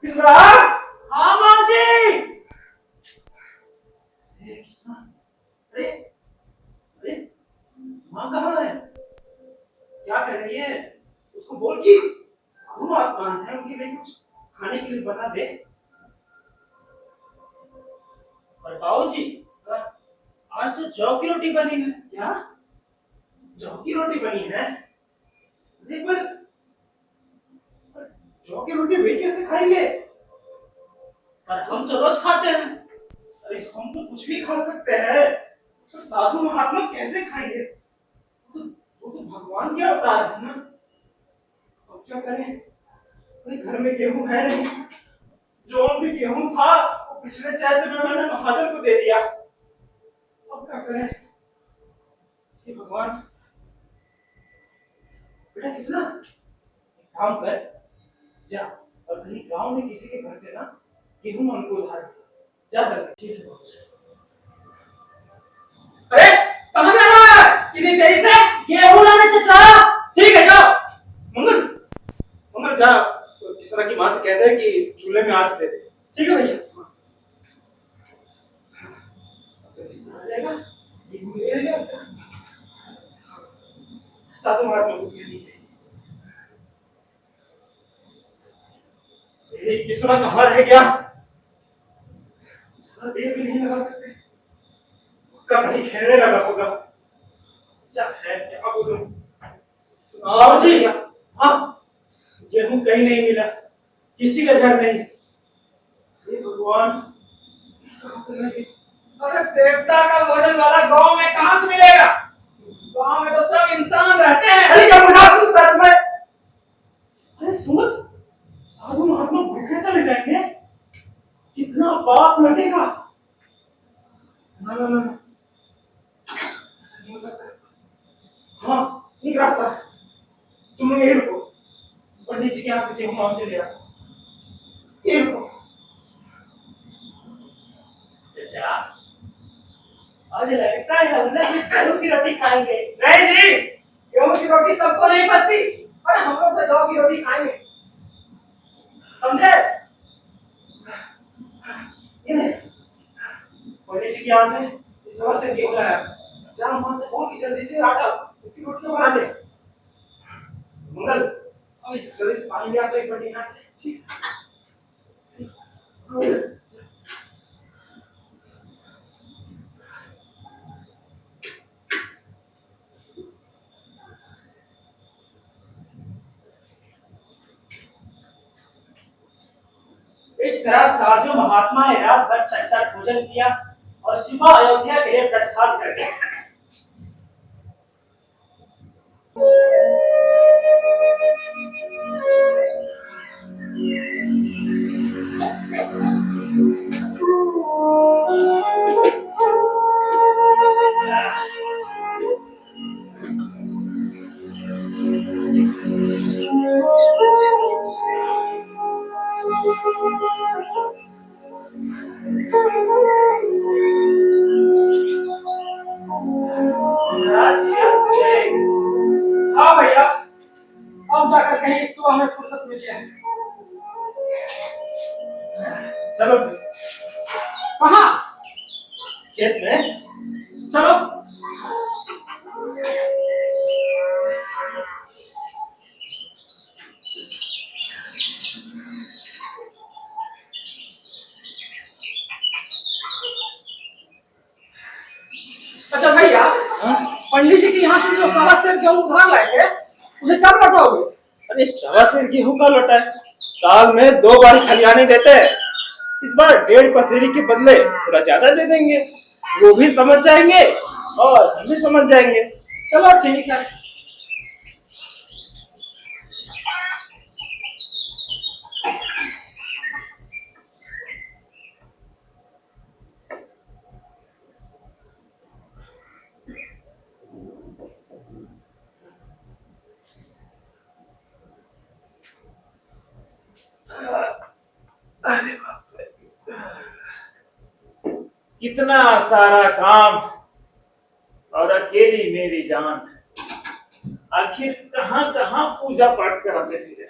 कृष्णा। हाँ माँ जी। कृष्णा, अरे अरे माँ कहाँ है? क्या कर रही है? उसको बोल कि साधु महात्मा है, उनके लिए कुछ खाने के लिए बना दे। पर बाबूजी, आज तो जौ की रोटी बनी है। क्या जौ की रोटी बनी है? अरे पर जौ की रोटी वे कैसे खाएंगे? पर हम तो रोज खाते हैं। अरे हम तो कुछ भी खा सकते हैं, तो साधु महात्मा कैसे खाएंगे? वो तो भगवान के अवतार है ना। अब क्या करें? अरे घर में गेहूं है नहीं, जो भी गेहूं था वो पिछले चैत्र में मैंने महाजन को दे दिया। अब क्या करें? हे भगवान। बेटा किसना काम कर, जा और कहीं गांव में किसी के घर से ना गेहूं मन को उधार जा। चल ठीक है। अरे कहाँ जा रहा है? इतनी देरी से गेहूं लाने चचा। ठीक है, जाओ। मंगल मंगल जा, तो किसना की मां से कह दे कि चूल्हे में आग दे दे। ठीक है भैया। आ जाएगा, गेहूं ले लेगा उसका। साधु महात्मा को कह दीजिए। ये किसना कहाँ रह गया? देर भी नहीं लगा सकते, कहीं खेलने लगा होगा। क्या बोलूं? बाबूजी, हाँ गेहूं कहीं नहीं मिला, किसी का घर नहीं। हे भगवान, कहाँ से लाएंगे? अरे देवता का भोजन वाला गांव में कहां से मिलेगा? गांव में तो सब इंसान रहते हैं। अरे क्या मजाक सोचता है तुम्हें? अरे सोच, साधु महात्मा भूखे चले जाएंगे, कितना पाप लगेगा। ना ना ना, ऐसा नहीं हो सकता। हाँ, एक रास्ता है, तुम लोग यही रुको, पंडित जी के यहाँ से गेहूं मांग के ले आओ। यही रुको। चाचा, आज लगता है हम ना गेहूं की रोटी खाएंगे। नहीं जी, गेहूं की रोटी सबको नहीं बचती, अरे हम लोग तो जौ की रोटी खाएंगे, समझे? ये ले, पंडित जी के यहाँ से इस बार से गेहूं लाया। जा वहां से बोल कि जल्दी से आटा उसकी रोटियां बना दे। मंगल, अभी जल्दी से पानी ले आ तो एक बड़ी यहाँ से। ठीक। इस तरह साधु महात्मा ने रात भर चक्कर भोजन किया और सुबह अयोध्या के लिए प्रस्थान कर गए। हाँ भैया, अब जाकर कहीं सुबह में फुर्सत मिली है। चलो कहाँ? खेत में। चलो। अच्छा भैया, पंडित जी के यहाँ से जो 1.25 सेर गेहूं उधार लाए थे, उसे कब लौटाओगे? अरे 1.25 गेहूं का लौटा है, साल में 2 बार खलियाने देते हैं। इस बार 1.5 पसेरी के बदले थोड़ा ज्यादा दे देंगे, वो भी समझ जाएंगे और हम भी समझ जाएंगे। चलो ठीक है। अरे बाप रे, कितना सारा काम और अकेली मेरी जान। आखिर कहां कहां पूजा पाठ कराते फिरे।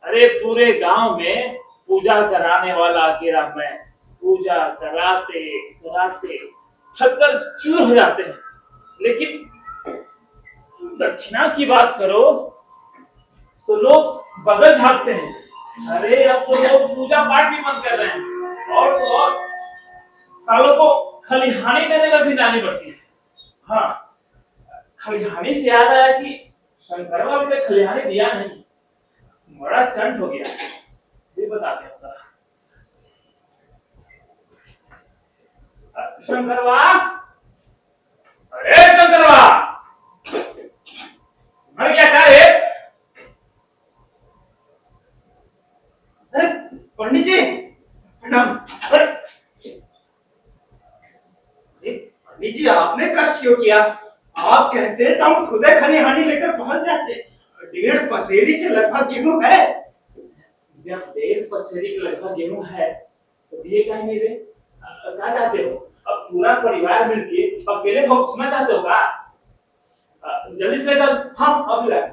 अरे पूरे गांव में पूजा कराने वाला अकेला मैं। पूजा कराते कराते थककर चूर हो जाते हैं। लेकिन दक्षिणा की बात करो तो लोग बगल झाड़ते हैं। अरे अब तो लोग पूजा पाठ भी बंद कर रहे हैं और तो और सालों को खलिहानी देने में भी नानी पड़ती है। हाँ, खलिहानी से याद आया कि शंकरवा ने खलिहानी दिया नहीं, बड़ा चंट हो गया। ये बताते हैं जरा। शंकरवा, अरे शंकरवा, मैं क्या कर रहे? अरे पंडित जी प्रणाम। पंडित जी आपने कष्ट क्यों किया? आप कहते तो हम खुदे खलिहानी लेकर पहुंच जाते। 1.5 पसेरी के लगभग गेहूं है। जब 1.5 पसेरी के लगभग गेहूं है तो दिए कहीं नहीं रे? क्या चाहते हो? अब पूरा परिवार मिलके अकेले भुगतना चाहते हो का? जल्दी से ले चल। हाँ अब लाए।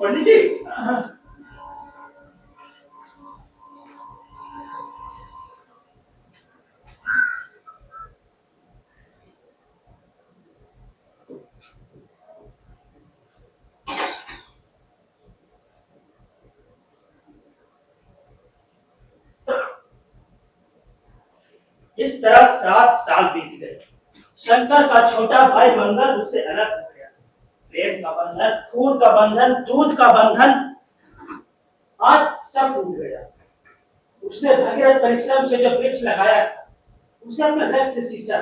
पंडित जी इस तरह 7 साल बीत गए। शंकर का छोटा भाई मंगल उससे अलग हो गया। प्रेम का बंधन, खून का बंधन, दूध का बंधन, आज सब टूट गया। उसने भगीरथ परिश्रम से जो वृक्ष लगाया था, उसे अपने रक्त से सींचा,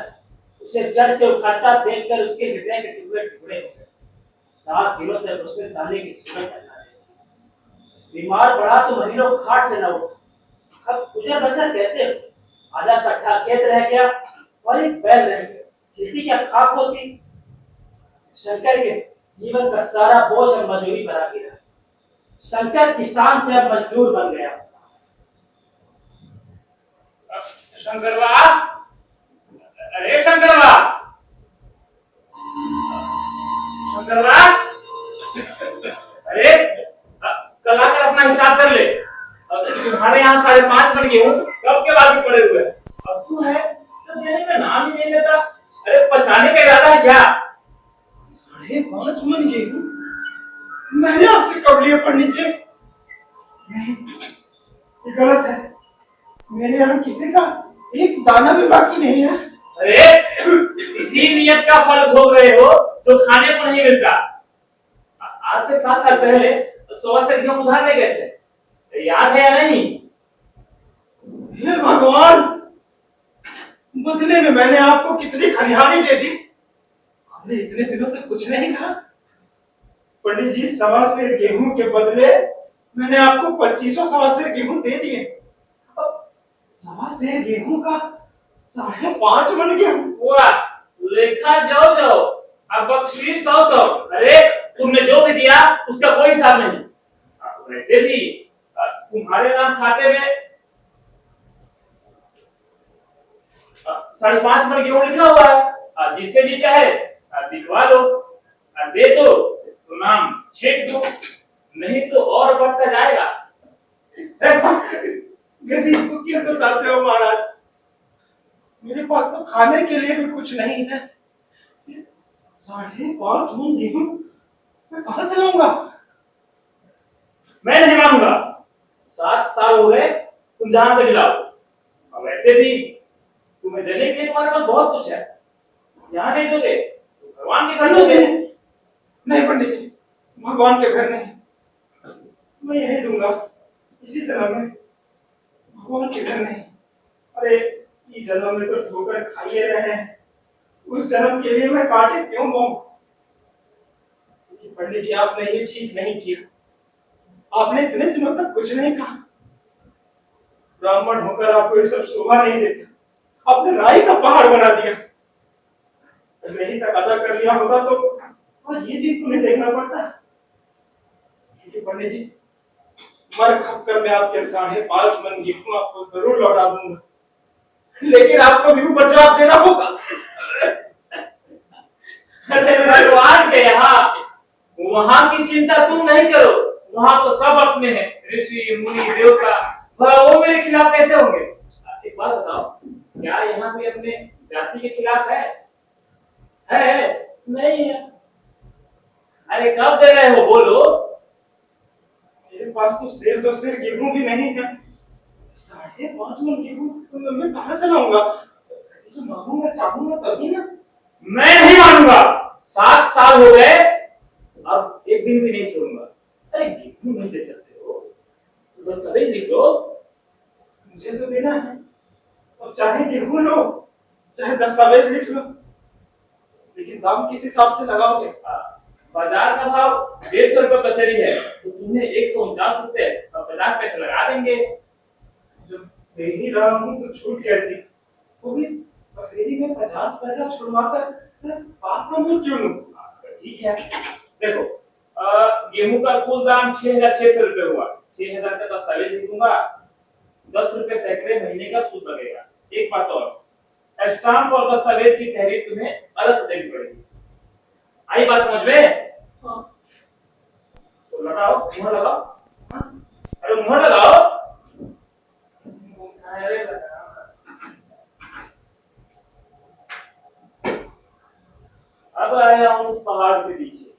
उसे जड़ से उखाड़ता देखकर उसके हृदय के टुकड़े टुकड़े हो गए। 7 दिनों तक उसने ताने की सूरत लगाई। बीमार पड़ा तो महीनों खाट से न उठा। अब गुजर बसर कैसे हो? आधा कट्ठा खेत रह गया और एक बैल रह गया। खेती क्या खाक होती। शंकर के जीवन का सारा बोझ और मजदूरी पर आ गिरा। शंकर किसान से अब मजदूर बन गया। शंकरवा, अरे शंकरवा, शंकरवा, अरे कल आकर अपना हिसाब कर ले। तुम्हारे यहाँ 5:30 बन गए हूँ, कब के बाद पड़े हुए। अब तू है तो देने का नाम ही नहीं लेता। अरे पचाने का इरादा है क्या? 5:30 मन गेहूं मैंने आपसे कब लिए पंडित जी? नहीं, ये गलत है। मेरे यहाँ किसी का एक दाना भी बाकी नहीं है। अरे इसी नियत का फल भोग रहे हो जो खाने को नहीं मिलता। आज से 7 साल पहले 100 से गेहूं उधार ले गए थे, याद है या नहीं? हे भगवान, बदले में मैंने आपको कितनी खलिहानी दे दी, आपने इतने दिनों तक कुछ नहीं कहा। पंडित जी, 1.25 सेर गेहूं के बदले मैंने आपको 2500 1.25 सेर गेहूं दे दिए। अब 1.25 सेर गेहूं का 5.5 मन गेहूं। वाह, लेखा जाओ जाओ, अब बख्शीश 100। अरे तुमने जो भी दिया उसका कोई हिसाब नहीं। वैसे भी तुम्हारे नाम खाते में 5.5 मन गेहूं लिखा हुआ है। जिससे जी चाहे दिखवा लो, दे तो नाम छेक दो, नहीं तो और बढ़ता जाएगा। गरीब को क्यों सताते हो महाराज? मेरे पास तो खाने के लिए भी कुछ नहीं है। 5.5 मन गेहूं मैं कहां से लाऊंगा? मैं नहीं मानूंगा। 7 साल हो गए, तुम जहां से मिलाओ। और वैसे भी तुम्हें देने के लिए तुम्हारे पास बहुत कुछ है। यहाँ नहीं दोगे तो भगवान के घर दोगे। नहीं पंडित जी, भगवान के घर नहीं, मैं यही दूंगा इसी जन्म में, भगवान के घर नहीं। अरे इस जन्म में तो ठोकर खाइए रहे हैं, उस जन्म के लिए मैं कांटे क्यों बोऊं? पंडित जी, आपने ये ठीक नहीं किया। आपने इतने दिनों तक कुछ नहीं कहा। ब्राह्मण होकर आपको ये सब शोभा नहीं देता। आपने राई का पहाड़ बना दिया। अगर यही तकाजा कर लिया होगा तो आज ये दिन तुम्हें देखना पड़ता। पंडित जी, मर खप कर मैं आपके 5.5 मन गेहूं आपको जरूर लौटा दूंगा, लेकिन आपको भी ऊपर जवाब देना होगा। अरे भगवान के यहाँ, वहां की चिंता तुम नहीं करो। वहां तो सब अपने हैं, ऋषि मुनि देवता। वो मेरे खिलाफ कैसे होंगे? एक बात बताओ, क्या यहाँ भी अपने जाति के खिलाफ है? नहीं है। अरे कब दे रहे हो, बोलो। मेरे पास तो 1.5 सेर गेहूं भी नहीं है। 5.5 मन गेहूं तो मैं कहां से लाऊंगा? इसे मांगूंगा चाहूंगा तभी ना। मैं नहीं मानूंगा। 7 साल हो गए, अब एक दिन भी नहीं छोड़ूंगा। अरे गेहूं नहीं दे सकते हो तो दस्तावेज लिख लो। मुझे तो देना है, अब चाहे गेहूं लो चाहे दस्तावेज लिख लो, लेकिन दाम किस हिसाब से लगाओगे? बाजार का भाव 150 रुपए पसेरी है, तो तुम्हें 149 रुपए और 50 पैसे लगा देंगे। जब दे ही रहा हूं तो छूट कैसी? वो भी पसेरी में 50 पैसा छुड़वाकर बात का मूल क्यों लूं? ठीक है, देखो गेहूं का कुल दाम 6,600 रुपए हुआ। 6,000 का दस्तावेज लिखूंगा, 10 रुपए सैकड़े महीने का सूद लगेगा। एक बात और, स्टाम्प और दस्तावेज की तहरीर तुम्हें अलग से देनी पड़ेगी। आई बात समझ में? तो लगाओ, मुहर लगाओ। अरे मुहर लगाओ। अरे अब आया हूं उस पहाड़ के पीछे।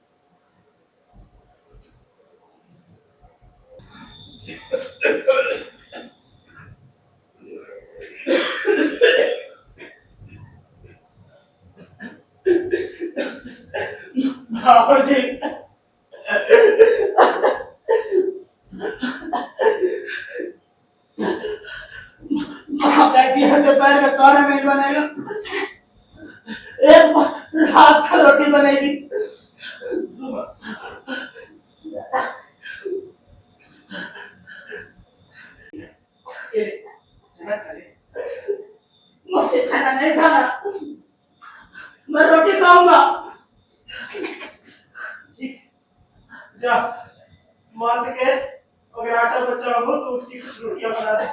बाबूजी माँ कहती है दोपहर का खाना नहीं बनेगा, एक रात का रोटी बनेगी। ये ले, चना खा ले। मुझे खाना नहीं खाना, मैं रोटी खाऊंगा। ठीक है। जा माँ से कह अगर आटा बचा हो तो उसकी कुछ रोटियां बना दे।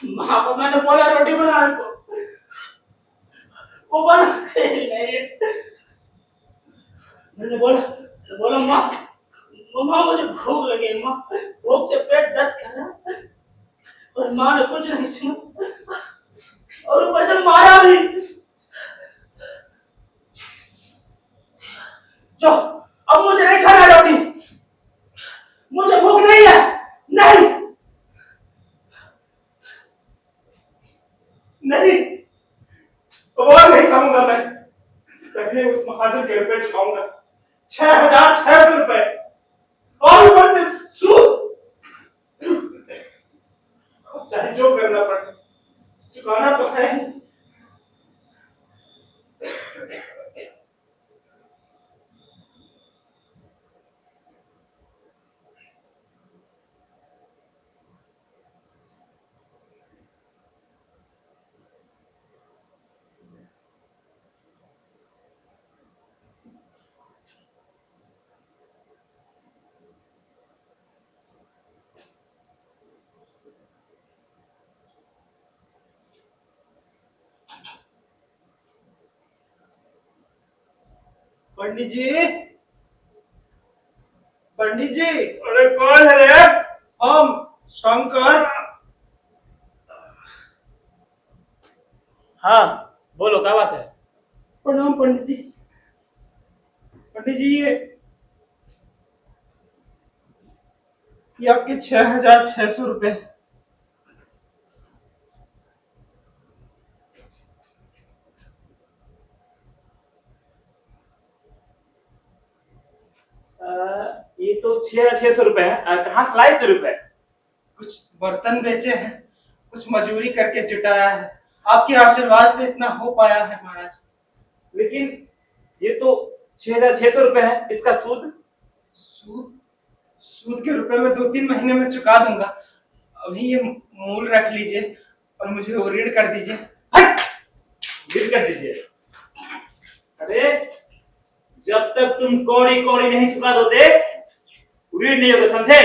माँ को मैंने बोला रोटी बनाने को, वो बनाते ही नहीं। मैंने बोला माँ माँ मुझे भूख लगी है, माँ भूख से पेट दर्द कर रहा है। और माँ ने कुछ नहीं सुना और ऊपर से मारा भी। जो अब मुझे नहीं खाना रोटी, मुझे भूख नहीं है। नहीं नहीं और नहीं खाऊंगा मैं। पहले उस महाजन के रुपए चुकाऊंगा 6,600 रुपए और ऊपर से सूद। चाहे जो करना पड़े चुकाना तो है ही। पंडित जी, पंडित जी। अरे कौन है रे? हम शंकर। हाँ बोलो, क्या बात है? प्रणाम पंडित जी। पंडित जी ये आपके 6,600 रुपए। ये तो 6,600 रुपए है। कहाँ से लाए थे रुपए? कुछ बर्तन बेचे हैं, कुछ मजूरी करके जुटाया है। आपके आशीर्वाद से इतना हो पाया है महाराज। लेकिन ये तो 6,600 रुपए है, इसका सूद? सूद? सूद के रुपए में 2-3 महीने में चुका दूंगा। अभी ये मूल रख लीजिए और मुझे वो ऋण कर दीजिए। हट! गिर कर दीजिए। अरे जब तक तुम कौड़ी कौड़ी नहीं चुका दोगे ऋण नहीं होगा, समझे?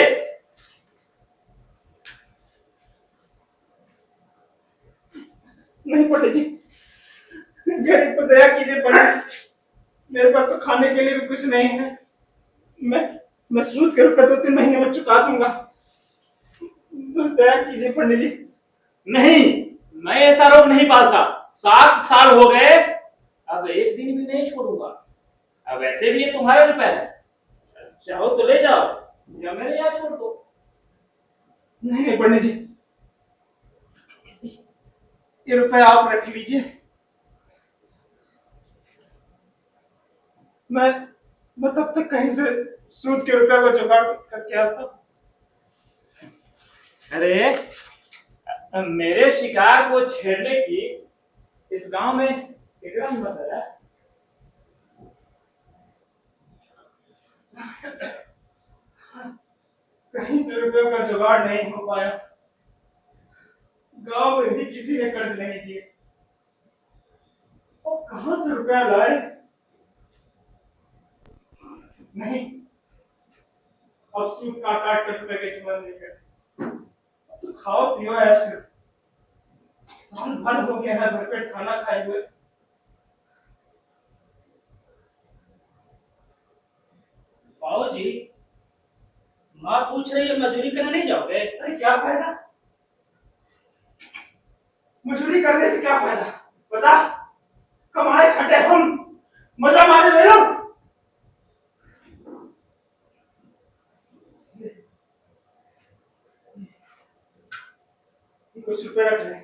नहीं पंडित जी, गरीब को दया कीजिए पंडित। मेरे पास तो खाने के लिए भी कुछ नहीं है। मैं सूद के रुपए 2-3 महीने में चुका दूंगा। दया कीजिए पंडित जी। नहीं, मैं ऐसा रोग नहीं पालता। 7 साल हो गए, अब एक दिन भी नहीं छोड़ूंगा। अब वैसे भी ये तुम्हारे रुपए है, चाहो तो ले जाओ या मेरे यहाँ छोड़ दो। नहीं नहीं पंडित जी, ये रुपए आप रख लीजिए। मैं तब तक कहीं से सूद के रुपए का जुगाड़ करके आता। अरे मेरे शिकार को छेड़ने की इस गांव में कितना हिम्मत है? कहीं से रुपयों का जुगाड़ नहीं हो पाया। गांव में भी किसी ने कर्ज नहीं दिए। और कहां से रुपया लाए? नहीं, अब सूद काट काट कर रुपए के जुगाड़ नहीं करते। अब तो खाओ पियो ऐश करो। साल भर हो गया है भरपेट खाना खाए हुए। बाबूजी, माँ पूछ रही है मजदूरी करने नहीं जाओगे? अरे क्या फायदा? मजदूरी करने से क्या फायदा? बता, कमाए खटे हम, मजा मारे वे लोग। कुछ रुपए रख ले।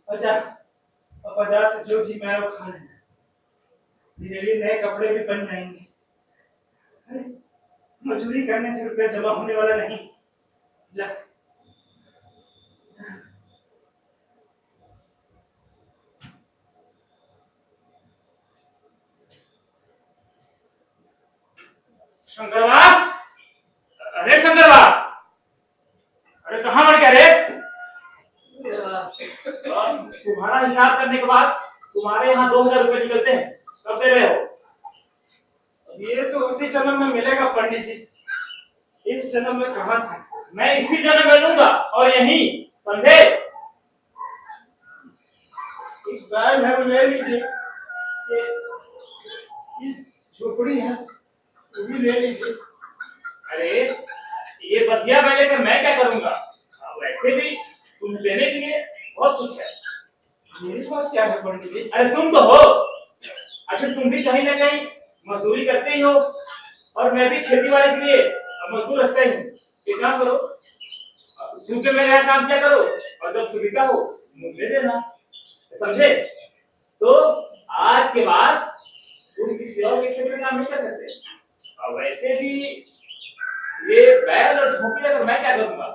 अच्छा, अब बाजार से जो जी मैं वो खा लेना। धीरे धीरे नए कपड़े भी बन जाएंगे। अरे, मजदूरी करने से रुपया जमा होने वाला नहीं। जा। शंकरवा, अरे शंकरवा, अरे कहाँ मर गया रे? तुम्हारा हिसाब करने के बाद तुम्हारे यहाँ 2000 रुपए निकलते हैं, कब दे रहे हो? ये तो उसी जन्म में मिलेगा पंडित जी, इस जन्म में कहाँ से? मैं इसी जन्म में लूंगा और यहीं, समझे? एक बैल है वो ले लीजिए, ये झोपड़ी है वो भी ले लीजिए। अरे ये बतिया मैं लेकर मैं क्या करूंगा? वैसे भी तुम देने के लिए बहुत कुछ है। मेरे पास क्या है पंडित जी? अरे तुम तो हो, आखिर तुम भी कहीं ना कहीं मजदूरी करते ही हो और मैं भी खेती बाड़ी के लिए मजदूर रखता ही हूँ। एक काम करो, सूखे में रह काम क्या करो और जब सुविधा हो मुझे देना, समझे? तो आज के बाद तुम किसी और के खेत में काम नहीं कर सकते। और वैसे भी ये बैल और झोंपड़ी लेकर मैं क्या करूंगा?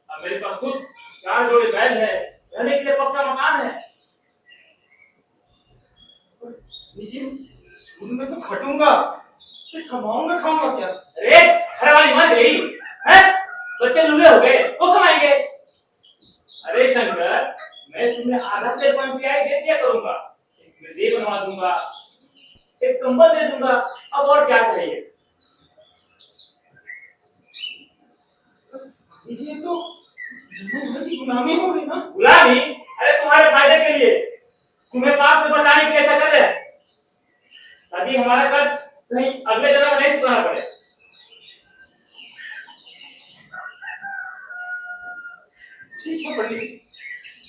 अब मेरे पास खुद 4 जोड़े बैल है, रहने के लिए पक्का मकान है। जी स्कूल में तो खटूंगा, फिर कमाऊंगा खाऊंगा क्या? अरे घर वाली मर गई है, बच्चे लूले हो गए, वो कमाएंगे। अरे शंकर, मैं तुम्हें आधा से पंचायत दे दिया करूंगा, एक गद्दी बनवा दूंगा, एक कंबल दे दूंगा, अब और क्या चाहिए? ये तो गुलामी हो गई ना? गुलामी? अरे तुम्हारे फायदे के लिए, तुम्हें पाप से बचाने के लिए ऐसा कर रहे हैं, ताकि हमारा कर्ज कहीं अगले जन्म में नहीं चुकाना पड़े। ठीक है पंडित,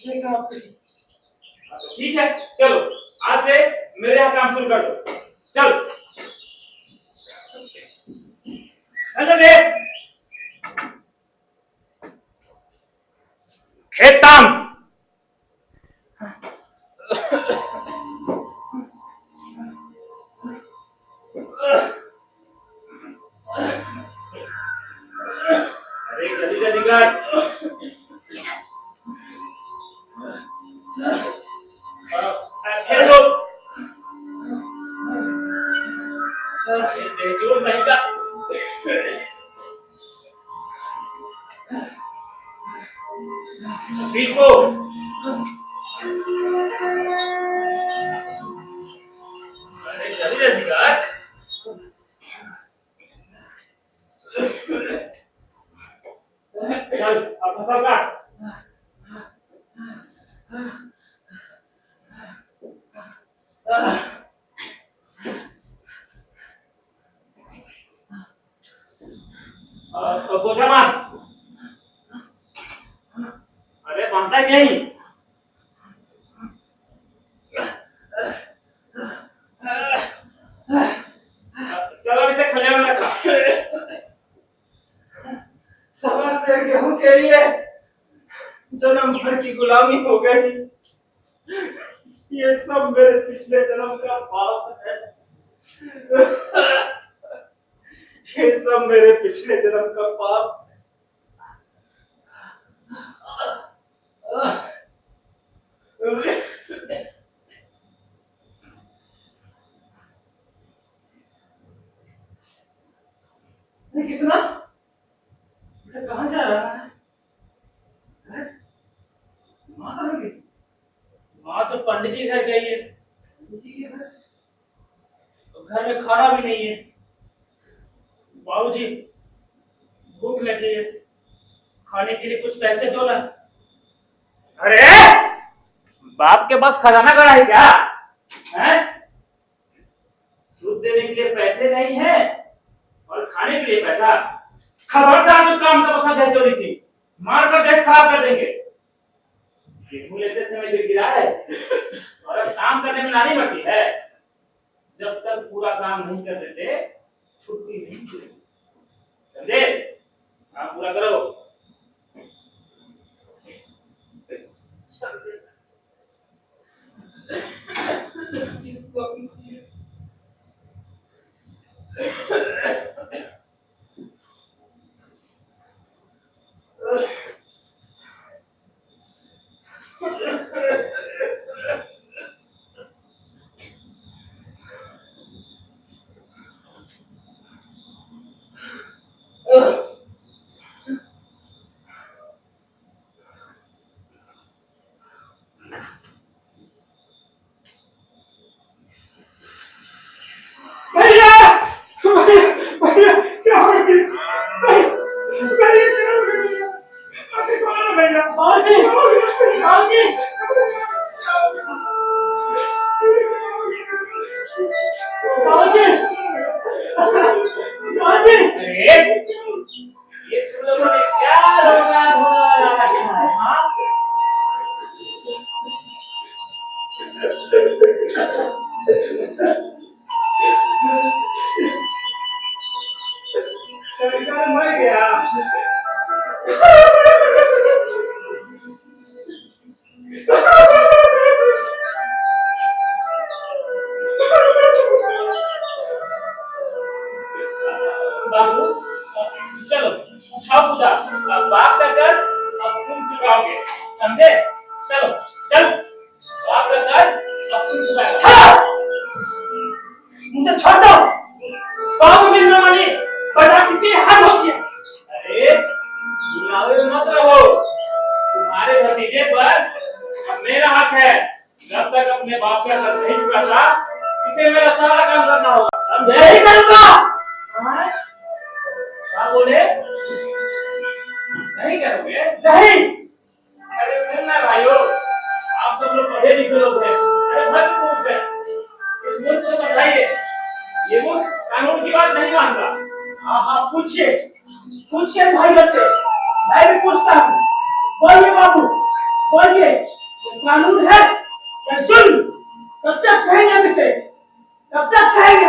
जैसा आप कहिए। ठीक है, चलो आज से मेरे यहाँ काम शुरू कर दो। चल अंदर दे खेत काम। अरे जल्दी जल्दी कर। खेल दो। जोर नहीं का। बीच को। अरे जल्दी जल्दी कर। चल अब फसल काट। बोझा मार। अरे बांधता है नहीं। चलो इसे खलियान में रखा। सवा शेर गेहूं के लिए जन्म भर की गुलामी हो गई। ये सब मेरे पिछले जन्म का पाप है। ये सब मेरे पिछले जन्म का पाप है। किसना कहाँ जा रहा है? माँ कहाँ गई? माँ तो पंडित जी घर गई है। पंडित जी के घर? तो घर में खाना भी नहीं है। बाबूजी भूख लगी है, खाने के लिए कुछ पैसे दो ना। अरे बाप के पास खजाना गड़ा है क्या? हैं? सूद देने के लिए पैसे नहीं है और खाने के लिए पैसा। खबरदार जो काम का वक्त है चोरी थी, मार कर देख खराब कर देंगे। गेहूं लेते समय गिरगिरा है और अब काम करने में लानी पड़ती है। जब तक पूरा काम नहीं कर देते छुट्टी नहीं मिलेगी, समझे? काम पूरा करो। भैया भैया क्या हो गया भैया क्या हो गया अरे कौन है भैया बाबूजी बाबूजी बाबूजी बाबूजी अरे ये तुम लोगों ने क्या रोना धोना रखा है हाँ? सरकार मर गया बाबू चलो उठाओ खुदा अब बाप का कर्ज अब तुम चुकाओगे समझे चलो चल बाप का कर्ज अब तुम चुकाओगे मुझे छोड़ दो बाबू की न मानी बड़ा किसी हद हो गया अरे बुलावे मत रहो तुम्हारे भतीजे पर मेरा हक है जब तक अपने बाप का कर्ज नहीं चुकाता इसे मेरा सारा काम करना होगा समझे यही करूंगा हाँ? क्या बोले नहीं करोगे नहीं अरे सुनना भाइयों आप सब लोग पढ़े लिखे लोग हैं अरे मत पूछ इस मुल्क को समझाइए ये मुल्क कानून की बात नहीं मानता हाँ हाँ पूछिए पूछिए भाइयों से मैं भी पूछता हूँ बोलिए बाबू बोलिए ये कानून है या सुन कब तक सहेंगे हम इसे कब तक सहेंगे